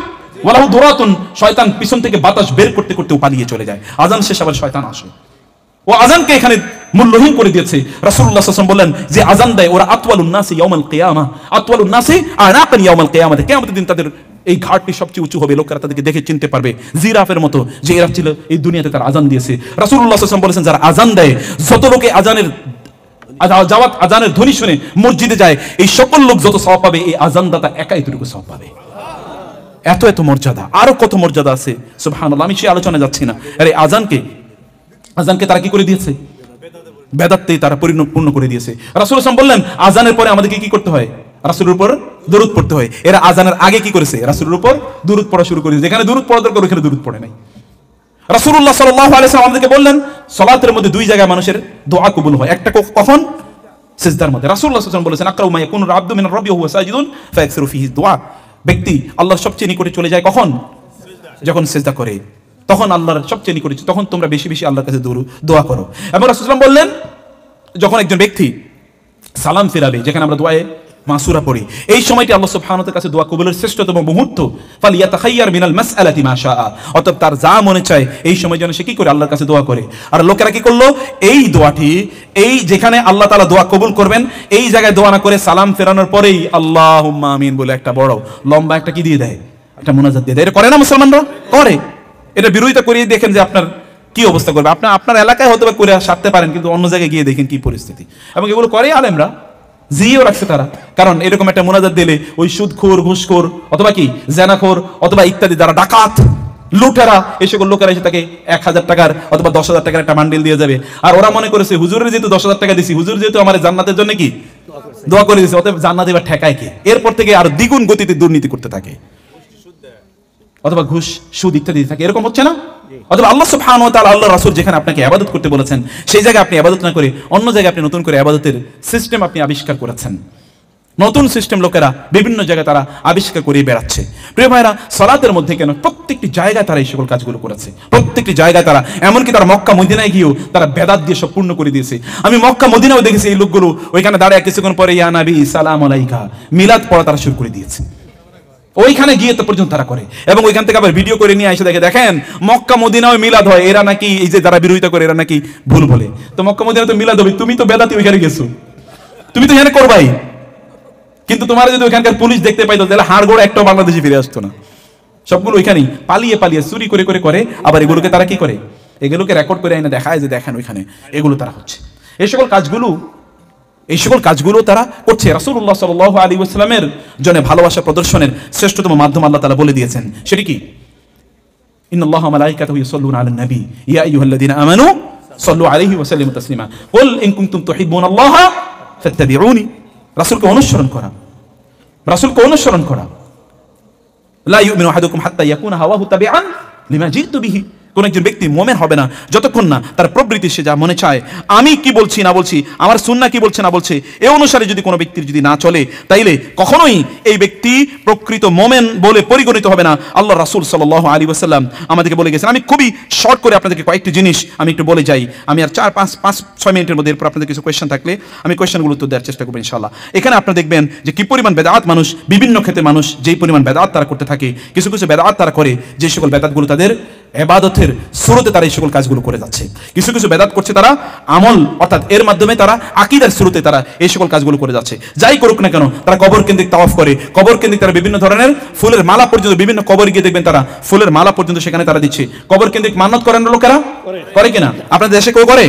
Speaker 1: ওয়ালাহু দুরাতুন, শয়তান পিছন থেকে বাতাস বের করতে করতে পালিয়ে চলে যায়। আজান শেষ আবার শয়তান আসে। ও আজানকে এখানে মূল্যহীন করে দিয়েছে। রাসূলুল্লাহ সাল্লাল্লাহু আলাইহি ওয়াসাল্লাম বললেন, যে আজান দেয় ওরা আতওয়ালুন নাসি ইয়াউমাল কিয়ামাহ, আতওয়ালুন নাসি আনাকান ইয়াউমাল কিয়ামাহ, কিয়ামতের দিন তাদের এই ঘাটটি সবচেয়ে উঁচু হবে, লোকেরা তাদেরকে দেখে চিনতে পারবে জিরাফের মতো, যে এরা ছিল এই দুনিয়াতে তার আজান দিয়েছে। রাসূলুল্লাহ সাল্লাল্লাহু আলাইহি ওয়াসাল্লাম বলেছেন, যারা আজান দেয়, যত লোকে আজানের আজানের ধ্বনি শুনে মসজিদে যায়, এই সকল লোক যত সওয়াব পাবে এই আজানদাতা একাই এতটুকু সওয়াব পাবে। এত এত মর্যাদা, আরো কত মর্যাদা আছে সুবহানাল্লাহ, আমি সেই আলোচনায় যাচ্ছি না। আরে আজানকে তারা কি করে দিয়েছে? বেদাতে তারা পরিপূর্ণ করে দিয়েছে। রাসূল সাল্লাল্লাহু আলাইহি ওয়াসাল্লাম বললেন আজানের পরে আমাদেরকে কি করতে হয়? রাসূলের উপর দরুদ পড়তে হয়। এরা আজানের আগে কি করেছে? রাসূলের উপর দরুদ পড়া শুরু করেছে। যেখানে দরুদ পড়া দরকার ওখানে দরুদ পড়ে নাই। রাসূলুল্লাহ সাল্লাল্লাহু আলাইহি ওয়াসাল্লাম আমাদেরকে বললেন সালাতের মধ্যে দুই জায়গায় মানুষের দোয়া কবুল হয়, একটা কখন? সিজদার মধ্যে। রাসূলুল্লাহ সাল্লাল্লাহু আলাইহি ওয়াসাল্লাম বলেছেন আকরাউ মা ইয়াকুনুল আবদু মিনার রাব্বি ওয়া হুয়া সাজিদুন ফায়াকসিরু ফিহি দুআ। ব্যক্তি আল্লাহর সবচেয়ে নিকটে চলে যায় কখন? যখন সিজদা করে, তখন আল্লাহর সবচেয়ে নিকটে, তখন তোমরা বেশি বেশি আল্লাহর কাছে দোয়া করো। এবং রাসূল সাল্লাল্লাহু আলাইহি ওয়াসাল্লাম বললেন যখন একজন ব্যক্তি সালাম ফেরাবে, যেখানে আমরা দোয়ায়ে মাসুরা পড়ি, এই সময়টি আল্লাহ সুবহানাহু ওয়া তাআলার কাছে দোয়া কবুলের শ্রেষ্ঠতম মুহূর্ত। ফালিয়াতাখাইয়ার মিনাল মাসআলাতি মা শাআ, অতএব তার যা মনে চায় এই সময় যেন সে কি করে? আল্লাহর কাছে দোয়া করে। আর লোকেরা কি করলো? এই দোয়াটি, এই যেখানে আল্লাহ তাআলা দোয়া কবুল করবেন এই জায়গায় দোয়া না করে সালাম ফেরানোর পরেই আল্লাহুম্মা আমিন বলে একটা বড় লম্বা একটা কি দিয়ে দেয়, একটা মুনাজাত দিয়ে দেয়। এটা করে না মুসলমানরা? করে। এটা বিরোধিতা করিয়ে দেখেন যে আপনার কি অবস্থা করবে। আপনার এলাকায় হয়তো বা করে সারতে পারেন, কিন্তু অন্য জায়গায় গিয়ে দেখেন কি পরিস্থিতি। এবং এগুলো করে আলেমরা, জিও রাখছে তারা। কারণ এরকম একটা মুনাজাত দিলে ওই সুদখোর, ঘুষখোর, অথবা কি জেনাখোর, অথবা ইত্যাদি যারা ডাকাত, লুটেরা, এই সকল লোকেরা এসে তাকে 1000 টাকার অথবা 10,000 টাকার একটা বান্ডিল দিয়ে যাবে। আর ওরা মনে করেছে হুজুরের যেহেতু 10,000 টাকা দিছি, হুজুর যেহেতু আমার জান্নাতের জন্য কি দোয়া করে দিয়েছে, অতএব জান্নাত এবার ঠেকায় কে? এরপর থেকে আর দ্বিগুণ গতিতে দুর্নীতি করতে থাকে, অথবা ঘুষ, সুদ ইত্যাদি থাকে। এরকম হচ্ছে না? অথবা আল্লাহ সুবহানাহু ওয়া তাআলা, আল্লাহ রাসূল যেখানে আপনাকে ইবাদত করতে বলেছেন সেই জায়গায় আপনি ইবাদত না করে অন্য জায়গায় আপনি নতুন করে ইবাদতের সিস্টেম আপনি আবিষ্কার করেছেন। নতুন সিস্টেম লোকেরা বিভিন্ন জায়গায় তারা আবিষ্কার করে বেড়াচ্ছে। প্রিয় ভাইরা, সালাতের মধ্যে কেন প্রত্যেকটি জায়গায় তারা এই সকল কাজগুলো করেছে। প্রত্যেকটি জায়গায় তারা, এমনকি তারা মক্কা মদিনায় গিয়েও তারা বেদাত দিয়ে সব পূর্ণ করে দিয়েছে। আমি মক্কা মদিনাও দেখেছি এই লোকগুলো ওইখানে দাঁড়ায় কিছুক্ষণ পরে ইয়া নবী সালাম আলাইকা মিলাদ পড়া তারা শুরু করে দিয়েছে। ওইখানে গিয়ে তো পর্যন্ত তারা করে, এবং ওইখান থেকে আবার ভিডিও করে নিয়ে এসে দেখেন মক্কা মদিনায় মিলাদ হয়। এরা নাকি, এই যে যারা বিরোধিতা করে এরা নাকি ভুল বলে। তো মক্কা মদিনায় তো মিলাদ হবে, তুমি তো বেদাতি ওইখানে গেছো, তুমি তো এখানে করবাই। কিন্তু তোমার যদি ওইখানকার পুলিশ দেখতে পাইতো তাহলে হাড় গোড়া একটাও বাংলাদেশে ফিরে আসতো না। সবগুলো ওইখানেই পালিয়ে পালিয়ে চুরি করে করে করে। আবার এগুলোকে তারা কি করে? এগুলোকে রেকর্ড করে আইনা দেখায় যে দেখেন ওইখানে এগুলো তারা হচ্ছে। এই সকল কাজগুলো তারা করছে। রাসূলুল্লাহ সাল্লাল্লাহু আলাইহি ওয়াসাল্লামের জন্য ভালোবাসা প্রদর্শনের শ্রেষ্ঠতম মাধ্যম আল্লাহ তাআলা বলে দিয়েছেন। সেটি কি? ইন্নাল্লাহা ওয়া মালাইকাতাহু ইউসাল্লুনা আলান নবী ইয়া আইয়ুহাল্লাযীনা আমানু সাল্লু আলাইহি ওয়া সাল্লিমু তাসলিমা কুল ইন কুনতুম তুহিব্বুনাল্লাহা ফাত্তাবিউনি। রাসূলকে অনুসরণ করা। লা ইউমিনু আহাদুকুম হাত্তা ইয়াকুনা হাওয়াহু তাবিআন লিমা জিতু বিহি। কোন একজন ব্যক্তি মুমিন হবে না যতক্ষণ না তার প্রবৃত্তি, সে যা মনে চায়, আমি কি বলছি না বলছি, আমার সুন্নাহ কি বলছে না বলছে, এ অনুসারে যদি কোনো ব্যক্তির যদি না চলে, তাইলে কখনোই এই ব্যক্তি প্রকৃত মুমিন বলে পরিগণিত হবে না। আল্লাহ রাসূল সাল্লাল্লাহু আলাইহি ওয়াসাল্লাম আমাদেরকে বলে গেছেন। আমি খুবই শর্ট করে আপনাদেরকে কয়েকটি জিনিস আমি একটু বলে যাই। আমি আর 4-5-6 মিনিটের মধ্যে, এরপর আপনাদের কিছু কোয়েশ্চেন থাকলে আমি কোয়েশ্চেনগুলো উত্তর দেওয়ার চেষ্টা করব ইনশাআল্লাহ। এখানে আপনারা দেখবেন যে কি পরিমাণ বেদাত মানুষ, বিভিন্ন ক্ষেত্রে মানুষ যেই পরিমাণ বেদাত তারা করতে থাকে। কিছু কিছু বেদাত তারা করে, যে সকল বেদাতগুলো তাদের ইবাদতের শুরুতে তারা এই সকল কাজগুলো করে যাচ্ছে। কিছু কিছু বেদাত করছে তারা আমল, অর্থাৎ এর মাধ্যমে তারা আকীদার শুরুতে তারা এই সকল কাজগুলো করে যাচ্ছে। যাই করুক না কেন, তারা কবর কেন্দ্রিক তাওয়াফ করে, কবর কেন্দ্রিক তারা বিভিন্ন ধরনের ফুলের মালা পর্যন্ত, বিভিন্ন কবর গিয়ে দেখবেন তারা ফুলের মালা পর্যন্ত সেখানে তারা দিচ্ছে। কবর কেন্দ্রিক মান্নত করেন লোকেরা, করে কিনা? আপনাদের দেশে কেউ করে?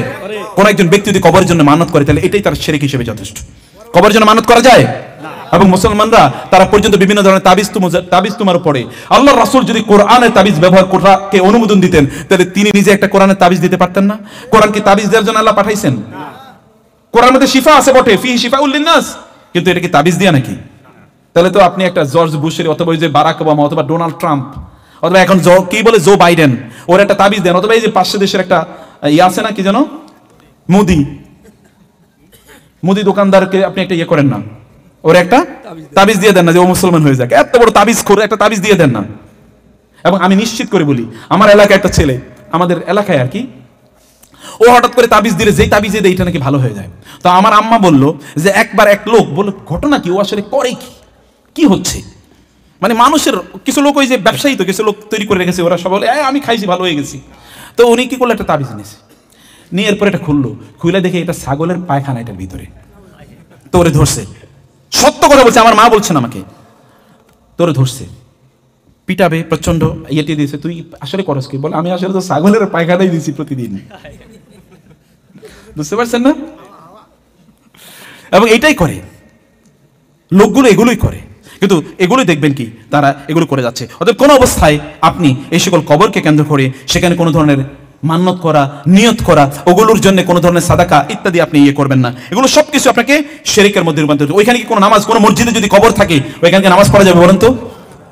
Speaker 1: কোন একজন ব্যক্তি যদি কবরের জন্য মান্নত করে তাহলে এটাই তার শিরক হিসেবে যথেষ্ট। কবরের জন্য মান্নত করা যায়? এবং মুসলমানরা তারা পর্যন্ত বিভিন্ন ধরনের তাবিজ তোমার পড়ে। আল্লাহর রাসূল যদি কোরআনের তাবিজ ব্যবহার করাকে অনুমোদন দিতেন তাহলে তিনি নিজে একটা কোরআনের তাবিজ দিতে পারতেন না? কোরআন কি তাবিজ দেওয়ার জন্য আল্লাহ পাঠাইছেন? কোরআনের মধ্যে শিফা আছে বটে, ফিহি শিফাউল লিন্নাস, কিন্তু এটা কি তাবিজ দিয়া নাকি? তাহলে তো আপনি একটা জর্জ বুশের, অথবা ওই যে বারাক ওবামা, অথবা ডোনাল্ড ট্রাম্প, অথবা এখন কি বলে জো বাইডেন, ওর একটা তাবিজ দেন। অথবা এই যে পাশের দেশের একটা আছে না, কি যেন, মুদি দোকানদারকে আপনি একটা ইয়ে করেন না, ওর একটা তাবিজ দিয়ে দেন না যে ও মুসলমান হয়ে যাক। এত বড় তাবিজ করে একটা তাবিজ দিয়ে দেন না। এবং আমি নিশ্চিত করে বলি, আমার এলাকায় একটা ছেলে, আমাদের এলাকায় আর কি, ও হঠাৎ করে তাবিজ দিলে যেই তাবিজে দেয় এটা নাকি ভালো হয়ে যায়। তো আমার আম্মা বলল যে একবার এক লোক বলল, ঘটনা কি, ও আসলে করে কি হচ্ছে, মানে মানুষের কিছু লোক ওই যে ব্যবসায়ী, তো কিছু লোক তৈরি করে রেখেছে, ওরা সব বলে আমি খাইছি ভালো হয়ে গেছি। তো উনি কি করলো, একটা তাবিজ নিয়েছে, নিয়ে এরপর এটা খুলে দেখে এটা ছাগলের পায়খানা এটার ভিতরে। তো ওরে ধরছে, সত্য কথা বলছে, আমার মা বলছেন আমাকে, তোরে ধরছে, পিটাবে প্রচন্ড, ইয়েটি দিয়েছে, তুই আসলে করস কি? বলে আমি আসলে তো ছাগলের পায়খানাই দিয়েছি প্রতিদিন। বুঝতে পারছেন না? এবং এইটাই করে লোকগুলো, এগুলোই করে। কিন্তু এগুলোই দেখবেন কি তারা এগুলো করে যাচ্ছে। অতএব কোনো অবস্থায় আপনি এই সকল কবরকে কেন্দ্র করে সেখানে কোনো ধরনের মান্নত করা, নিয়ত করা, ওগুলোর জন্য কোনো ধরনের সাদাকা ইত্যাদি আপনি করবেন না। এগুলো সবকিছু আপনাকে শিরকের মধ্যে রূপান্তরিত। ওইখানে কি কোনো নামাজ, কোনো মসজিদে যদি কবর থাকে ওইখানে নামাজ পড়া যাবে বলেন তো?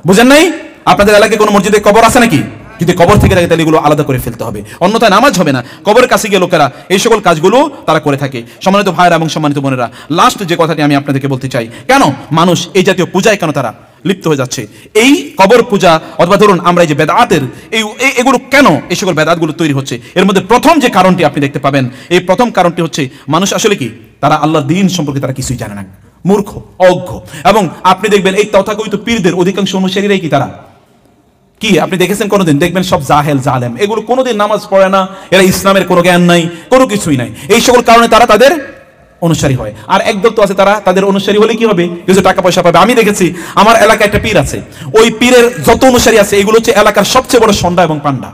Speaker 1: বুঝেন নাই? আপনাদের এলাকায় কোনো মসজিদে কবর আছে নাকি? যদি কবর থেকে থাকে তাহলে এগুলো আলাদা করে ফেলতে হবে, অন্যথায় নামাজ হবে না। কবরের কাছে গিয়ে লোকেরা এই সকল কাজগুলো তারা করে থাকে। সম্মানিত ভাইরা এবং সম্মানিত বোনেরা, লাস্ট যে কথাটি আমি আপনাদেরকে বলতে চাই, কেন মানুষ এই জাতীয় পূজায় কেন তারা লিপ্ত হয়ে যাচ্ছে? এই কবর পূজা অথবা ধরুন আমরা এই যে বেদাতের এগুলো কেন এই সকল বেদাতগুলো তৈরি হচ্ছে? এর মধ্যে প্রথম যে কারণটি আপনি দেখতে পাবেন, এই প্রথম কারণটি হচ্ছে মানুষ আসলে কি তারা আল্লাহর দ্বীন সম্পর্কে তারা কিছুই জানে না, মূর্খ, অজ্ঞ। এবং আপনি দেখবেন এই তথাকথিত পীরদের অধিকাংশ অনুসারীরাই কি তারা কি আপনি দেখেছেন কোনোদিন? দেখবেন সব জাহেল, জালেম, এগুলো কোনোদিন নামাজ পড়ে না, এরা ইসলামের কোনো জ্ঞান নাই, কোনো কিছুই নাই। এই সকল কারণে তারা তাদের অনুসারী হয়। আর একদল তো আছে তারা তাদের অনুসারী হলে কি হবে, কিছু টাকা পয়সা পাবে। আমি দেখেছি আমার এলাকায় একটা পীর আছে, ওই পীরের যত অনুসারী আছে এগুলো হচ্ছে এলাকার সবচেয়ে বড় ষণ্ডা এবং পান্ডা।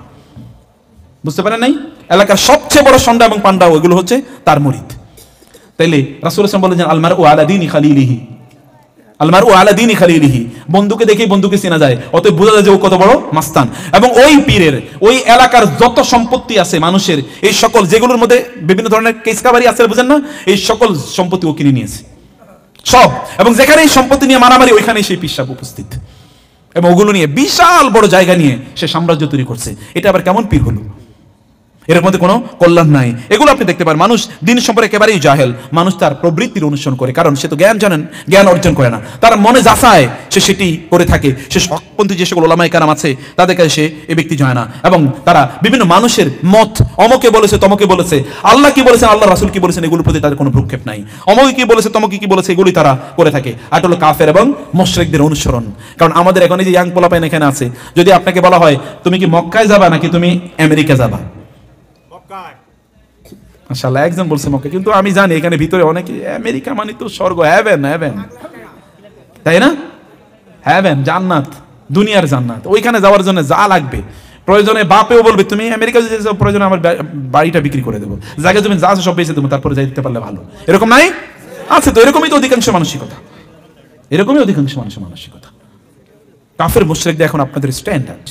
Speaker 1: বুঝতে পারেন নাই? এলাকার সবচেয়ে বড় ষণ্ডা এবং পান্ডা ওইগুলো হচ্ছে তার মুরিদ। তাইলে রাসূল সাল্লাল্লাহু আলাইহি ওয়াসাল্লাম বলেন আলমারউ আলা দীনি খালিলিহি, আলমারউ আলা দীনি খালিলিহি, বন্ধুকে দেখেই বন্ধুকে চেনা যায়, অতএব বোঝা যায় যে ও কত বড় মাস্তান। এবং ওই পীরের ওই এলাকার যত সম্পত্তি আছে মানুষের, এই সকল যেগুলোর মধ্যে বিভিন্ন ধরনের কেসকাবারি আছে বুঝেন না, এই সকল সম্পত্তি ও কিনে নিয়েছে সব। এবং যেখানে এই সম্পত্তি নিয়ে মারামারি ওইখানে সেই পীর সাহেব উপস্থিত, এবং ওগুলো নিয়ে বিশাল বড় জায়গা নিয়ে সে সাম্রাজ্য তৈরি করছে। এটা আবার কেমন পীর হলো? এর মধ্যে কোনো কল্যাণ নাই। এগুলো আপনি দেখতে পারেন মানুষ দিন সম্পর্কে একেবারেই জাহেল, মানুষ তার প্রবৃত্তির অনুসরণ করে, কারণ সে তো জ্ঞান জানেন, জ্ঞান অর্জন করে না, তার মনে যাচায় সে সেটি করে থাকে। সে হকপন্থী যে সকল ওলামায়ে কেরাম আছে তাদের কাছে সে এ ব্যক্তি যায় না, এবং তারা বিভিন্ন মানুষের মত, অমকে বলেছে তমকে বলেছে, আল্লাহ কি বলেছেন আল্লাহ রাসূল কি বলেছেন এগুলোর প্রতি তাদের কোনো ভ্রুক্ষেপ নাই। অমকে কি বলেছে তমকে কি বলেছে এগুলোই তারা করে থাকে। আর হলো কাফের এবং মুশরিকদের অনুসরণ। কারণ আমাদের এখন এই যে ইয়াং পোলাপাইন এখানে আছে, যদি আপনাকে বলা হয় তুমি কি মক্কায় যাবা নাকি তুমি আমেরিকা যাবা, মাশাআল্লাহ একজন বলছে মক্কা, কিন্তু আমি জানি এখানে ভিতরে অনেকে আমেরিকা মানে তো স্বর্গ, হেভেন, হেভেন, তাই না? হেভেন, জান্নাত, দুনিয়ার জান্নাত, ওইখানে যাওয়ার জন্য যা লাগবে প্রয়োজনে বাপেও বলবে তুমি আমেরিকা যদি যাও প্রয়োজনে আমার বাড়িটা বিক্রি করে দেবো, জায়গা তুমি যা আছে সব বেঁচে দেবো, তারপরে যাইতে পারলে ভালো। এরকম নাই? আছে তো, এরকমই তো অধিকাংশ মানসিকতা, এরকমই অধিকাংশ মানুষের মানসিকতা। কাফের মুশরিকদের এখন আপনাদের স্ট্যান্ডার্ড,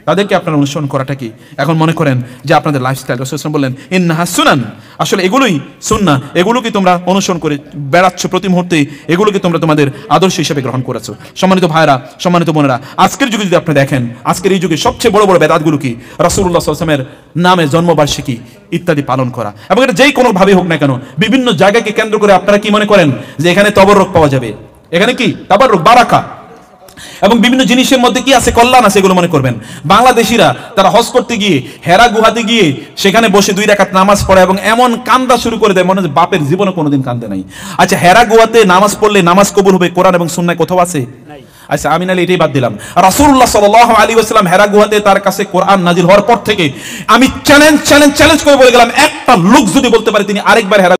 Speaker 1: তাদেরকে আপনারা অনুসরণ করাটা কি এখন মনে করেন যে আপনাদের লাইফস্টাইল? রাসূল সাল্লাল্লাহু আলাইহি ওয়াসাল্লাম বললেন ইন্নাহা সুনান, আসলে এগুলোই সুন্নাহ, এগুলোকে তোমরা অনুসরণ করে বেড়াচ্ছ প্রতি মুহূর্তে, এগুলোকে তোমরা তোমাদের আদর্শ হিসেবে গ্রহণ করেছো। সম্মানিত ভাইরা, সম্মানিত বোনেরা, আজকের যুগে যদি আপনি দেখেন, আজকের এই যুগে সবচেয়ে বড় বড় বেদাতগুলো কি? রাসূলুল্লাহ সাল্লাল্লাহু আলাইহি ওয়াসাল্লামের নামে জন্মবার্ষিকী ইত্যাদি পালন করা, এবং এটা যেই কোনো ভাবে হোক না কেন বিভিন্ন জায়গাকে কেন্দ্র করে আপনারা কি মনে করেন যে এখানে তবররুক পাওয়া যাবে, এখানে কি তাবাররুক, বারাকা, এবং বিভিন্ন জিনিসের মধ্যে কি আছে, কল্যাণ আছে, এগুলো মনে করবেন। বাংলাদেশিরা তারা হজ করতে গিয়ে হেরা গুহাতে গিয়ে সেখানে বসে 2 রাকাত নামাজ পড়ে এবং এমন কান্দা শুরু করে দেয় মনে হয় বাপের জীবনে কোনোদিন কান্দে নাই। আচ্ছা, হেরা গুহাতে নামাজ পড়লে নামাজ কবুল হবে কোরআন এবং সুন্নাহ কোথাও আছে? আচ্ছা, আমি নালে এটাই বাদ দিলাম। রাসূলুল্লাহ সাল্লাল্লাহু আলাইহি ওয়াসাল্লাম হেরা গুহাতে তার কাছে কোরআন নাজিল হওয়ার পর থেকে আমি চ্যালেঞ্জ করে বলে গেলাম, একটা লোক যদি বলতে পারে তিনি আরেকবার হেরা